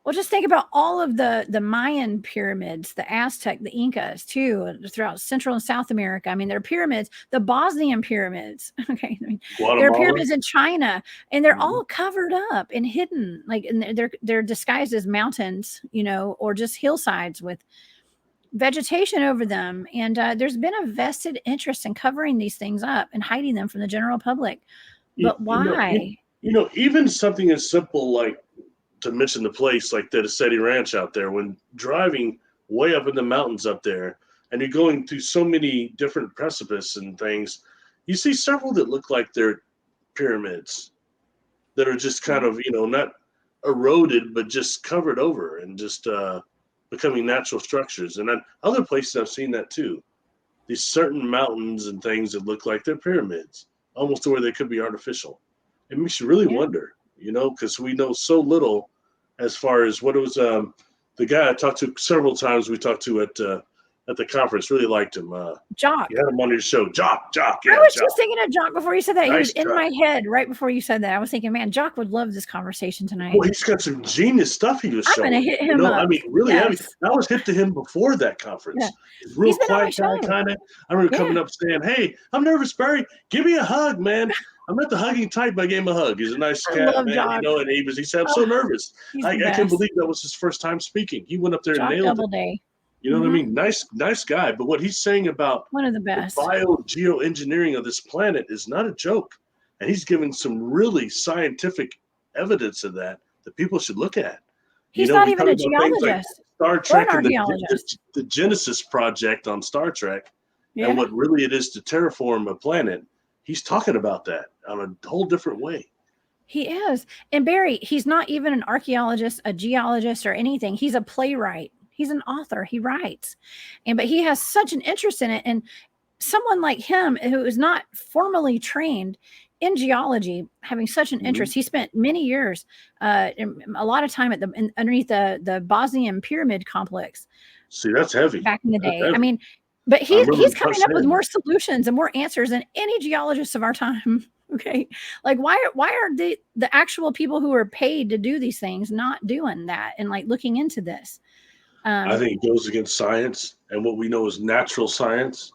Well, just think about all of the Mayan pyramids, the Aztec, the Incas, too, throughout Central and South America. I mean, there are pyramids, the Bosnian pyramids. Okay, I mean, there are Guatemala. pyramids in China, and they're Mhm. all covered up and hidden, like, and they're disguised as mountains, or just hillsides with vegetation over them. And there's been a vested interest in covering these things up and hiding them from the general public. You, But you know, you, why? even something as simple like to mention the place like the Desetti Ranch out there, when driving way up in the mountains up there, and you're going through so many different precipices and things, you see several that look like they're pyramids that are just kind of not eroded but just covered over and just becoming natural structures. And then other places I've seen that too. These certain mountains and things that look like they're pyramids, almost to where they could be artificial. It makes you really Yeah, wonder, because we know so little as far as what it was. The guy I talked to several times, we talked to at the conference, really liked him. You Jock. had him on your show, Jock, I yeah, was just Jock, thinking of Jock before you said that. He was nice in guy. my head right before you said that. I was thinking, man, Jock would love this conversation tonight. Well, he's got some genius stuff he was I'm gonna showing. hit him I up. mean, really heavy. Yes. I was hip to him before that Yeah. conference. He's a real He's been on my quiet guy, show. kind of. I remember Yeah. coming up saying, "Hey, I'm nervous, Barry. Give me a hug, man." I'm not the hugging type, but I gave him a hug. He's a nice I cat, love man. Jock. And he said, "I'm so Oh, nervous." he's I the couldn't best. believe that was his first time speaking. He went up there and Jock nailed it. Doubleday. You know what I Hmm. mean? Nice guy. But what he's saying about One of the the best. biogeoengineering of this planet is not a joke. And he's given some really scientific evidence of that people should look at. He's not We even talk a about things like geologist Star or an Trek and archaeologist. the Genesis project on Star Trek and Yeah, what really it is to terraform a planet. He's talking about that on a whole different way. he is. And Barry, he's not even an archaeologist, a geologist, or anything. He's a playwright. He's an author. He writes. But he has such an interest in it. And someone like him who is not formally trained in geology, having such an Mhm. interest, he spent many years, a lot of time underneath the Bosnian pyramid complex See, that's heavy. back in the That's day. I heavy. mean, but I remember he's coming up with firsthand. more solutions and more answers than any geologist of our time. Okay, like why are the actual people who are paid to do these things not doing that and like looking into this? I Um, think it goes against science and what we know is natural science.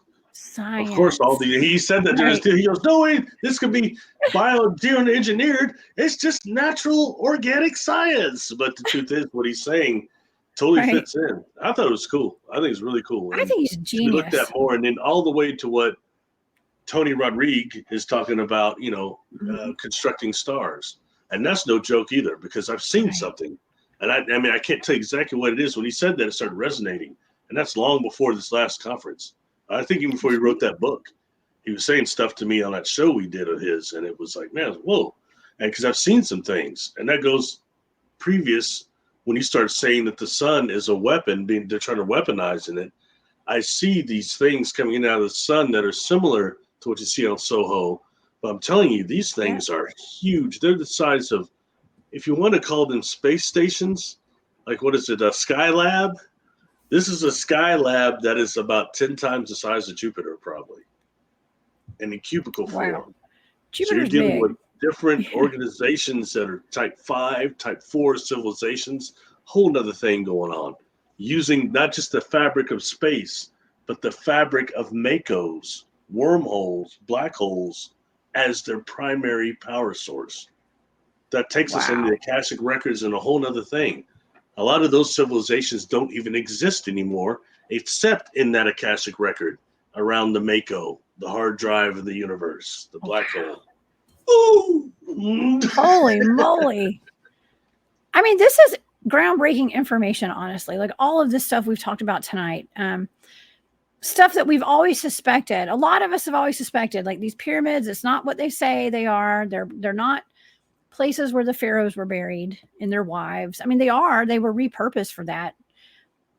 Of course, Science, he said that right? he goes, no way, this could be bioengineered. It's just natural organic science. But the truth is, what he's saying totally Right. fits in. I thought it was cool. I think it's really cool. I And think he's a to be looked at genius. more, and then all the way to what Tony Rodriguez is talking about, Mhm. constructing stars. And that's no joke either, because I've seen Right. something. And I mean, I can't tell you exactly what it is. When he said that, it started resonating. And that's long before this last conference. I think even before he wrote that book, he was saying stuff to me on that show we did of his. And it was like, man, whoa. And because I've seen some things. And that goes previous when you start saying that the sun is a weapon, they're trying to weaponize in it. I see these things coming in out of the sun that are similar to what you see on Soho. But I'm telling you, these Yeah. things are huge. They're the size of, if you want to call them space stations, like what is it, a Skylab? This is a Skylab that is about 10 times the size of Jupiter, probably, and in cubicle Wow. form. So you're Jupiter's dealing big. with different organizations that are type 5, type 4 civilizations, whole nother thing going on, using not just the fabric of space, but the fabric of makos, wormholes, black holes as their primary power source. that takes us into the Wow. Akashic records and a whole nother thing. A lot of those civilizations don't even exist anymore, except in that Akashic record around the Mako, the hard drive of the universe, the black Wow. hole. Ooh. Holy moly. I mean, this is groundbreaking information, honestly. Like all of this stuff we've talked about tonight. Stuff that we've always suspected. A lot of us have always suspected, like these pyramids, it's not what they say they are. They're not places where the pharaohs were buried and their wives. I mean, they were repurposed for that.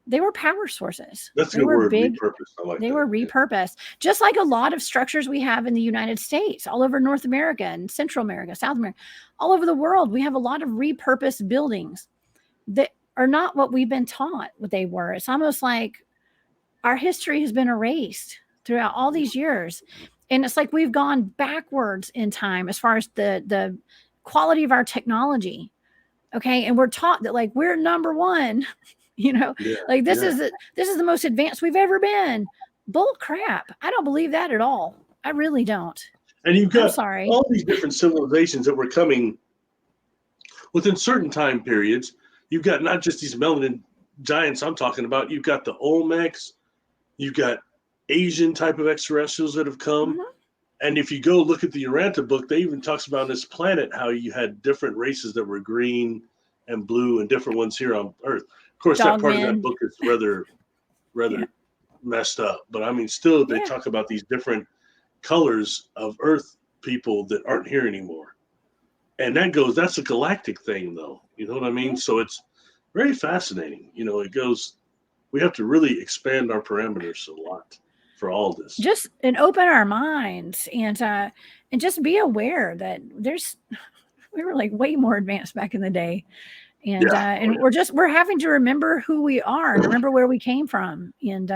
They were power sources. That's a They good were word, big. repurpose. I like They that. were repurposed, just like a lot of structures we have in the United States, all over North America and Central America, South America, all over the world. We have a lot of repurposed buildings that are not what we've been taught what they were. It's almost like our history has been erased throughout all these years. And it's like we've gone backwards in time as far as the quality of our technology. Okay. And we're taught that like we're number one, Yeah, like yeah. this is the most advanced we've ever been. Bull crap. I don't believe that at all. I really don't. And you've I'm got sorry. all these different civilizations that were coming within certain time periods. You've got not just these melanin giants I'm talking about. You've got the Olmecs. You've got Asian type of extraterrestrials that have come. Mhm. And if you go look at the Uranta book, they even talks about on this planet how you had different races that were green and blue and different ones here on Earth. Of course, that part of that Dogmen. book is rather Yeah. messed up. But I mean, still, they Yeah. talk about these different colors of Earth people that aren't here anymore. And that's a galactic thing, though. You know what I mean? Yeah. So it's very fascinating. We have to really expand our parameters a lot for all this. Just and open our minds and just be aware that we were like way more advanced back in the day. And Yeah. and we're having to remember who we are and remember where we came from. And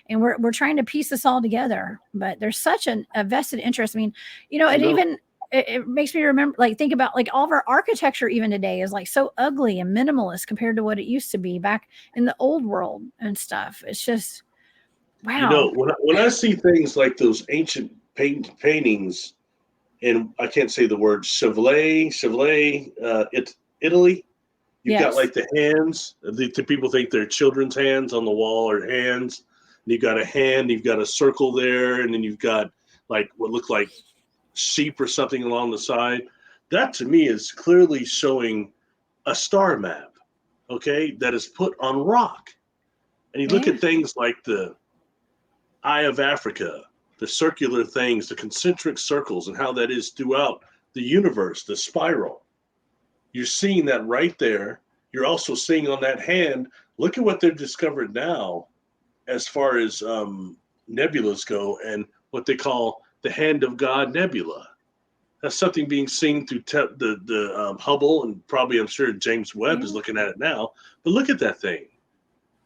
we're trying to piece this all together. But there's such a vested interest. I mean, I know. it makes me remember, like, think about like all of our architecture even today is like so ugly and minimalist compared to what it used to be back in the old world and stuff. It's just wow. When I see things like those ancient paintings, and I can't say the word Chevrolet, it's Italy. You've got Yes. like the hands. The people think they're children's hands on the wall or hands. And you've got a hand, you've got a circle there, and then you've got like what look like sheep or something along the side. That to me is clearly showing a star map, okay, that is put on rock. And you look Yeah. at things like the Eye of Africa, the circular things, the concentric circles, and how that is throughout the universe, the spiral. You're seeing that right there. You're also seeing on that hand, look at what they've discovered now as far as nebulas go and what they call the Hand of God Nebula. That's something being seen through the Hubble, and probably I'm sure James Webb is Yeah. looking at it now. But look at that thing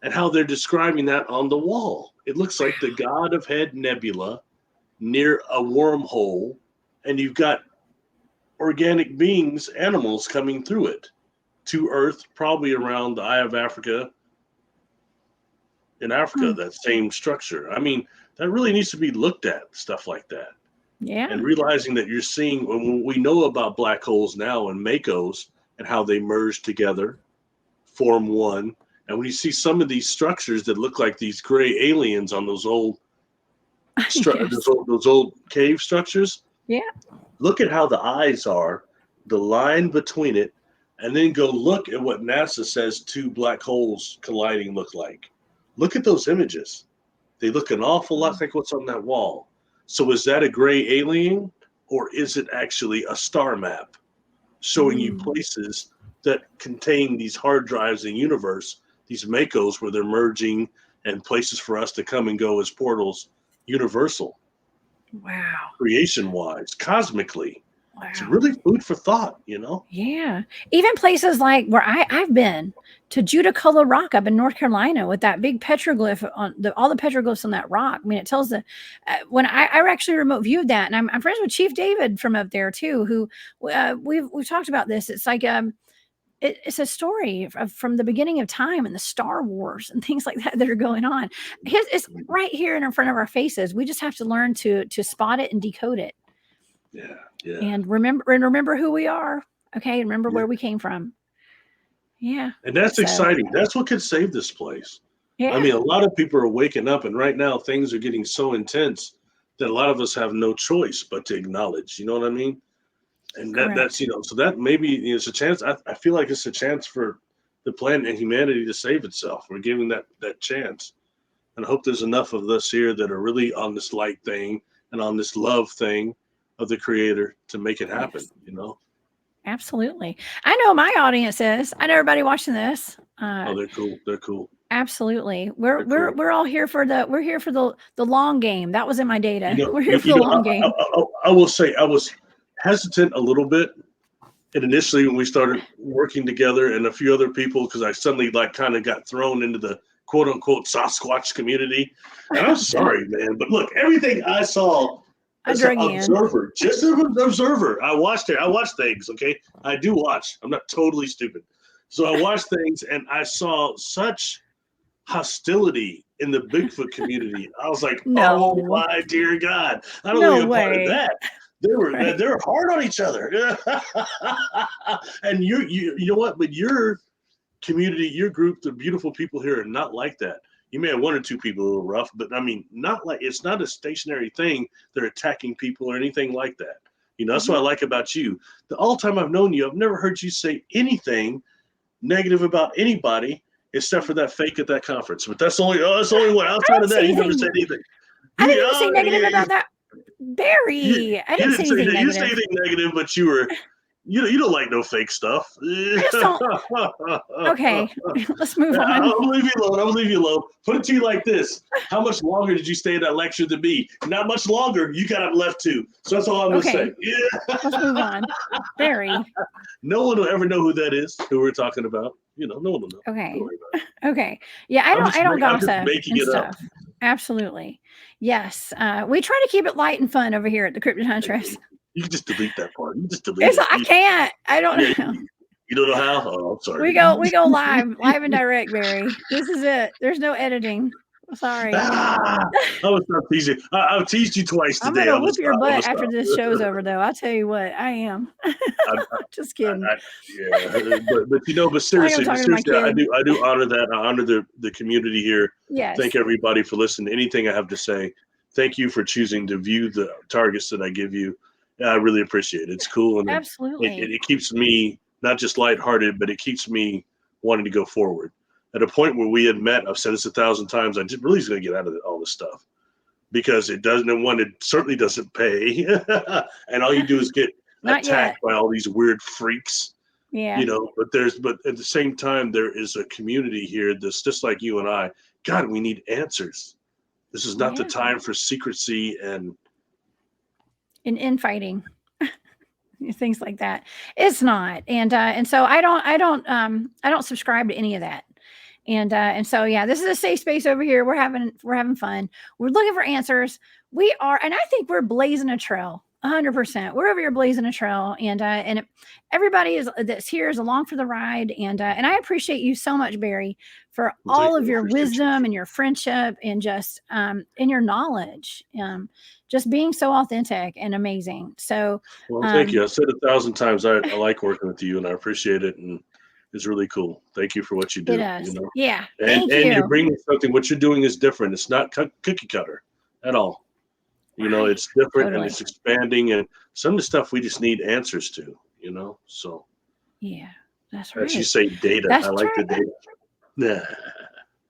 and how they're describing that on the wall. It looks like the God of Head Nebula near a wormhole, and you've got organic beings, animals coming through it to Earth, probably around the Eye of Africa in Africa, Hmm. that same structure. I mean, that really needs to be looked at, stuff like that. Yeah. And realizing that you're seeing, when we know about black holes now and Makos and how they merge together, form one. And when you see some of these structures that look like these gray aliens on those old Yes. those old cave structures, Yeah. look at how the eyes are, the line between it, and then go look at what NASA says two black holes colliding look like. Look at those images. They look an awful lot like what's on that wall. So is that a gray alien, or is it actually a star map showing you Ooh. places that contain these hard drives in the universe, these Makos where they're merging, and places for us to come and go as portals, universal, Wow. creation wise, cosmically. It's Wow. really food for thought, Yeah. Even places like where I've been to Judaculla Rock up in North Carolina with that big petroglyph on all the petroglyphs on that rock. I mean, it tells when I actually remote viewed that, and I'm friends with Chief David from up there too, who we've talked about this. It's like it's a story from the beginning of time and the Star Wars and things like that are going on. It's right here in front of our faces. We just have to learn to spot it and decode it Yeah, yeah. and remember who we are. Okay. Remember Yeah. where we came from. Yeah. And that's So, exciting. That's what could save this place. I yeah. mean, a lot of people are waking up, and right now things are getting so intense that a lot of us have no choice but to acknowledge. You know what I mean? And that's Correct. so that maybe it's a chance. I feel like it's a chance for the planet and humanity to save itself. We're giving that chance, and I hope there's enough of us here that are really on this light thing and on this love thing of the Creator to make it happen. Yes. You know? Absolutely. I know my audience is. I know everybody watching this. Oh, they're cool. They're cool. Absolutely. We're They're we're cool. we're all here for the long game. That was in my You data. know, We're here for the long game. I will say I was hesitant a little bit, and initially when we started working together and a few other people, because I suddenly like kind of got thrown into the quote unquote Sasquatch community, and I'm sorry, man, but look, everything I saw I as an drug you in. observer, just as an observer, I watched it. I watch things. Okay, I do watch. I'm not totally stupid, so I watched things, and I saw such hostility in the Bigfoot community. I was like, oh No. my dear God, I don't want No to be a part of way. that. They were Right. they were hard on each other. And you know what? But your community, your group, the beautiful people here are not like that. You may have one or two people a little rough, but I mean, not like it's not a stationary thing. They're attacking people or anything like that. You know, that's what I like about you. The all time I've known you, I've never heard you say anything negative about anybody except for that fake at that conference. But that's the only one. I Outside didn't of say that, you never anything. said anything. I You, didn't even say negative you, about that. Barry, I you didn't say didn't say anything that. You didn't say negative. anything negative, but you don't like no fake stuff. I just don't. Okay, let's move on. I'll leave you alone. I'll leave you alone. Put it to you like this: how much longer did you stay at that lecture than me? Not much longer. You got up left too. So that's all I'm gonna say. Okay, Yeah. let's move on. Barry. No one will ever know who that is. Who we're talking about. You know, no one will know. Don't Okay. worry about Okay. Yeah, it. I don't I'm just gossip making and it up. stuff. Absolutely. Yes. We try to keep it light and fun over here at the Cryptid Huntress. You can just delete that part. You just delete It's it. I can't. I don't Yeah, know. you don't know how? Oh, I'm sorry. We go live and direct, Barry. This is it. There's no editing. Sorry. I was not teasing. I've teased you twice I'm today. gonna I'm gonna whoop your stop. I'm gonna butt stop. after this show's over, though. I'll tell you what, I am. I, Just kidding. yeah, but you know, but Like I'm seriously, talking to my kid. I do honor that. I honor the community here. Yes. Thank everybody for listening to anything I have to say. Thank you for choosing to view the targets that I give you. I really appreciate it. It's cool, and Absolutely. it keeps me not just lighthearted, but it keeps me wanting to go forward. At a point where we had met, I've said this 1,000 times, I just really is going to get out of all this stuff because it doesn't. And one, it certainly doesn't pay, and all you do is get Not attacked yet. by all these weird freaks. Yeah. You know, but at the same time, there is a community here that's just like you and I. God, we need answers. This is not the Yeah. time for secrecy and Infighting. Things like that. It's not. And so I don't subscribe to any of that. And so yeah, this is a safe space over here. We're having fun. We're looking for answers. We are, and I think we're blazing a trail. 100%. We're over here blazing a trail, and everybody that's here is along for the ride. And I appreciate you so much, Barry, for all of your wisdom and your friendship and just and your knowledge. Just being so authentic and amazing. So, well, thank you. I said 1,000 times I like working with you, and I appreciate it, and it's really cool. Thank you for what you do. it is. You know, Yeah. and Thank and you. you're bringing something. What you're doing is different. It's not cookie cutter at all. You know, Right. it's different and Totally. it's expanding, and some of the stuff we just need answers to. You know, so Yeah, that's as you right. say, data. That's I like the right. data.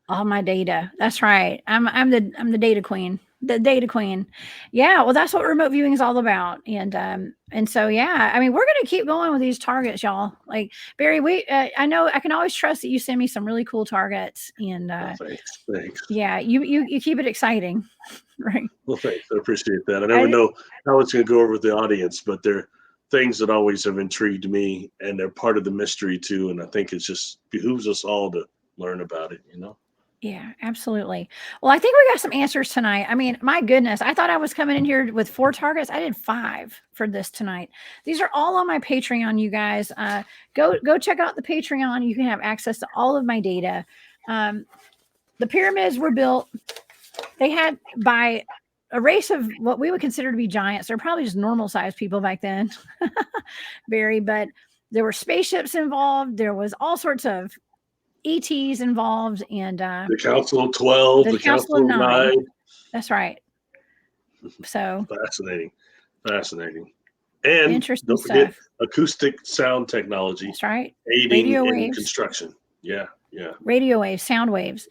All my data. That's right. I'm the data queen. The data queen. Yeah, well, that's what remote viewing is all about. And so yeah, I mean, we're gonna keep going with these targets, y'all. Like Barry, I know I can always trust that you send me some really cool targets, and Thanks. yeah, you keep it exciting, right? Well, thanks. I appreciate that. I never know how it's going to go over with the audience, but they're things that always have intrigued me, and they're part of the mystery too. And I think it just behooves us all to learn about it. You know. Yeah, absolutely. Well, I think we got some answers tonight. I mean, my goodness, I thought I was coming in here with 4 targets. I did 5 for this tonight. These are all on my Patreon, you guys. Go check out the Patreon. You can have access to all of my data. The pyramids were built. They had by a race of what we would consider to be giants. They're probably just normal sized people back then, Barry. But there were spaceships involved. There was all sorts of ETs involved, and the Council of 12, the Council of 9. 9. That's right. So fascinating. And interesting don't forget stuff. acoustic sound technology. That's right. Aiding Radio in waves. construction. Yeah. Radio waves, sound waves.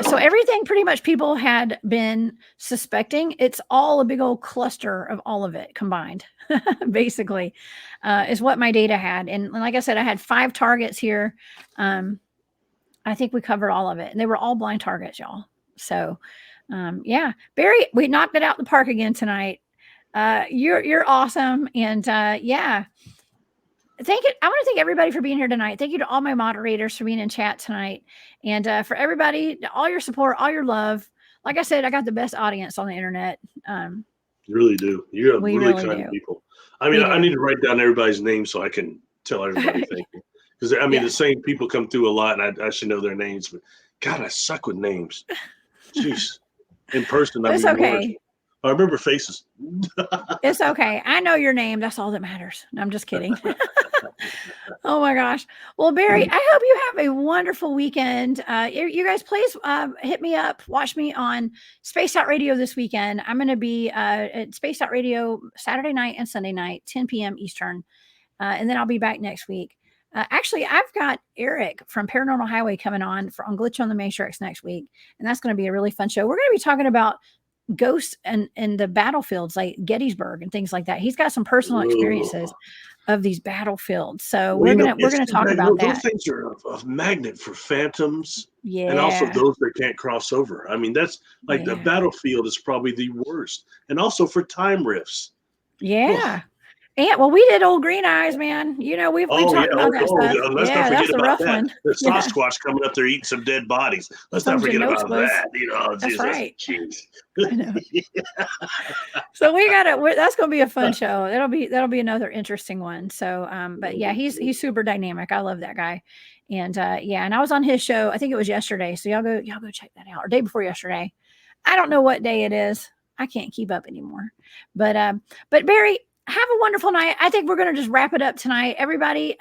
So everything pretty much people had been suspecting, it's all a big old cluster of all of it combined, basically, is what my data had. And like I said, I had 5 targets here. I think we covered all of it, and they were all blind targets, y'all. So, yeah, Barry, we knocked it out the park again tonight. You're awesome, and yeah. I want to thank everybody for being here tonight. Thank you to all my moderators for being in chat tonight, and for everybody, all your support, all your love. Like I said, I got the best audience on the internet. You really do. You have really kind people. I mean, I need to write down everybody's name so I can tell everybody thank you. Because I mean, the same people come through a lot, and I should know their names. But God, I suck with names. Jeez, in person, it's okay. I remember faces. It's okay. I know your name. That's all that matters. No, I'm just kidding. Oh my gosh. Well, Barry, I hope you have a wonderful weekend. You guys, please hit me up. Watch me on Space Out Radio this weekend. I'm going to be at Space Out Radio Saturday night and Sunday night, 10 p.m. Eastern. And then I'll be back next week. Actually, I've got Eric from Paranormal Highway coming on Glitch on the Matrix next week. And that's going to be a really fun show. We're going to be talking about ghosts and the battlefields like Gettysburg and things like that. He's got some personal experiences of these battlefields. So we're gonna talk about that. Those things are a magnet for phantoms, and also those that can't cross over. I mean, that's like the battlefield is probably the worst, and also for time rifts. Yeah. And well, we did old Green Eyes, man. You know, we talked about that stuff. Let's not forget that's a rough one. The Sasquatch coming up there eating some dead bodies. Let's not forget about that. You know, that's right. Jeez. So that's going to be a fun show. That'll be another interesting one. So, but yeah, he's super dynamic. I love that guy. And and I was on his show. I think it was yesterday. So y'all go check that out, or day before yesterday. I don't know what day it is. I can't keep up anymore. But Barry, have a wonderful night. I think we're going to just wrap it up tonight. Everybody,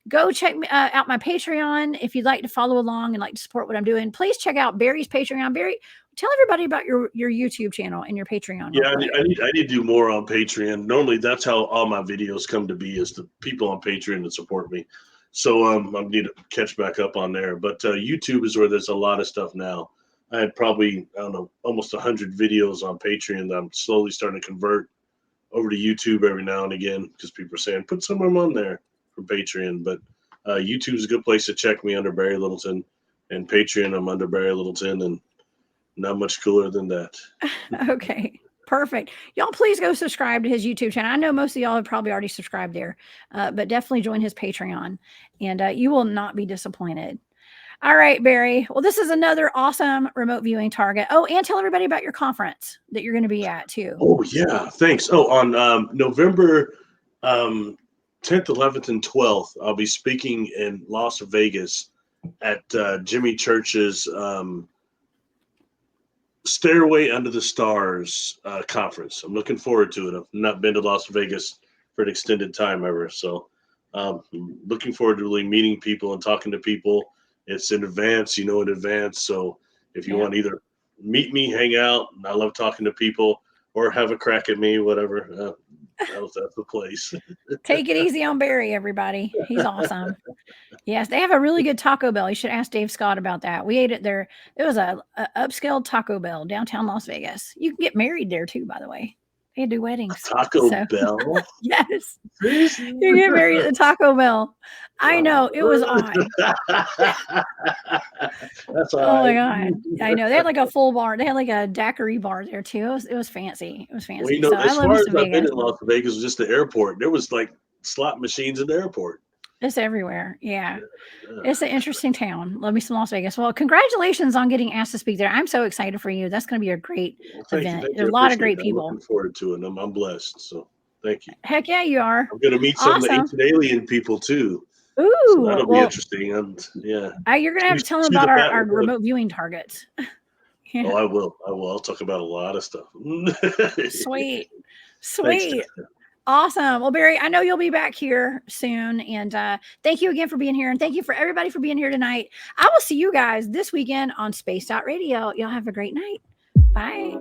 go check out my Patreon. If you'd like to follow along and like to support what I'm doing, please check out Barry's Patreon. Barry, tell everybody about your YouTube channel and your Patreon. Yeah, I need to do more on Patreon. Normally, that's how all my videos come to be, is the people on Patreon that support me. So I need to catch back up on there. But YouTube is where there's a lot of stuff now. I had probably, I don't know, almost 100 videos on Patreon that I'm slowly starting to convert over to YouTube every now and again, because people are saying, put some of them on there for Patreon. But YouTube is a good place to check me under Barry Littleton, and Patreon, I'm under Barry Littleton, and not much cooler than that. Okay, perfect. Y'all please go subscribe to his YouTube channel. I know most of y'all have probably already subscribed there, but definitely join his Patreon, and you will not be disappointed. All right, Barry. Well, this is another awesome remote viewing target. Oh, and tell everybody about your conference that you're going to be at too. Oh, yeah. Thanks. Oh, on November 10th, 11th, and 12th, I'll be speaking in Las Vegas at Jimmy Church's Stairway Under the Stars conference. I'm looking forward to it. I've not been to Las Vegas for an extended time ever. So looking forward to really meeting people and talking to people. It's in advance, in advance. So if you want to either meet me, hang out, and I love talking to people, or have a crack at me, whatever, that's the place. Take it easy on Barry, everybody. He's awesome. Yes, they have a really good Taco Bell. You should ask Dave Scott about that. We ate it there. It was a upscale Taco Bell downtown Las Vegas. You can get married there too, by the way. They do weddings. Taco Bell? Yes. You get married at the Taco Bell. I know. It was odd. That's oh my God. I know. They had like a full bar. They had like a daiquiri bar there too. It was fancy. It was fancy. Well, as far as I've been in Las Vegas, was just the airport. There was like slot machines in the airport. It's everywhere. Yeah. It's an interesting town. Love me some Las Vegas. Well, congratulations on getting asked to speak there. I'm so excited for you. That's going to be a great event. There's a lot of great people. I'm looking forward to it. I'm blessed. So thank you. Heck yeah, you are. I'm going to meet some of the ancient alien people too. Ooh. So that'll be interesting. You're going to have to tell them about our remote viewing targets. Yeah. Oh, I will. I'll talk about a lot of stuff. Sweet. Awesome. Well, Barry, I know you'll be back here soon. And thank you again for being here. And thank you for everybody for being here tonight. I will see you guys this weekend on Space Radio. Y'all have a great night. Bye.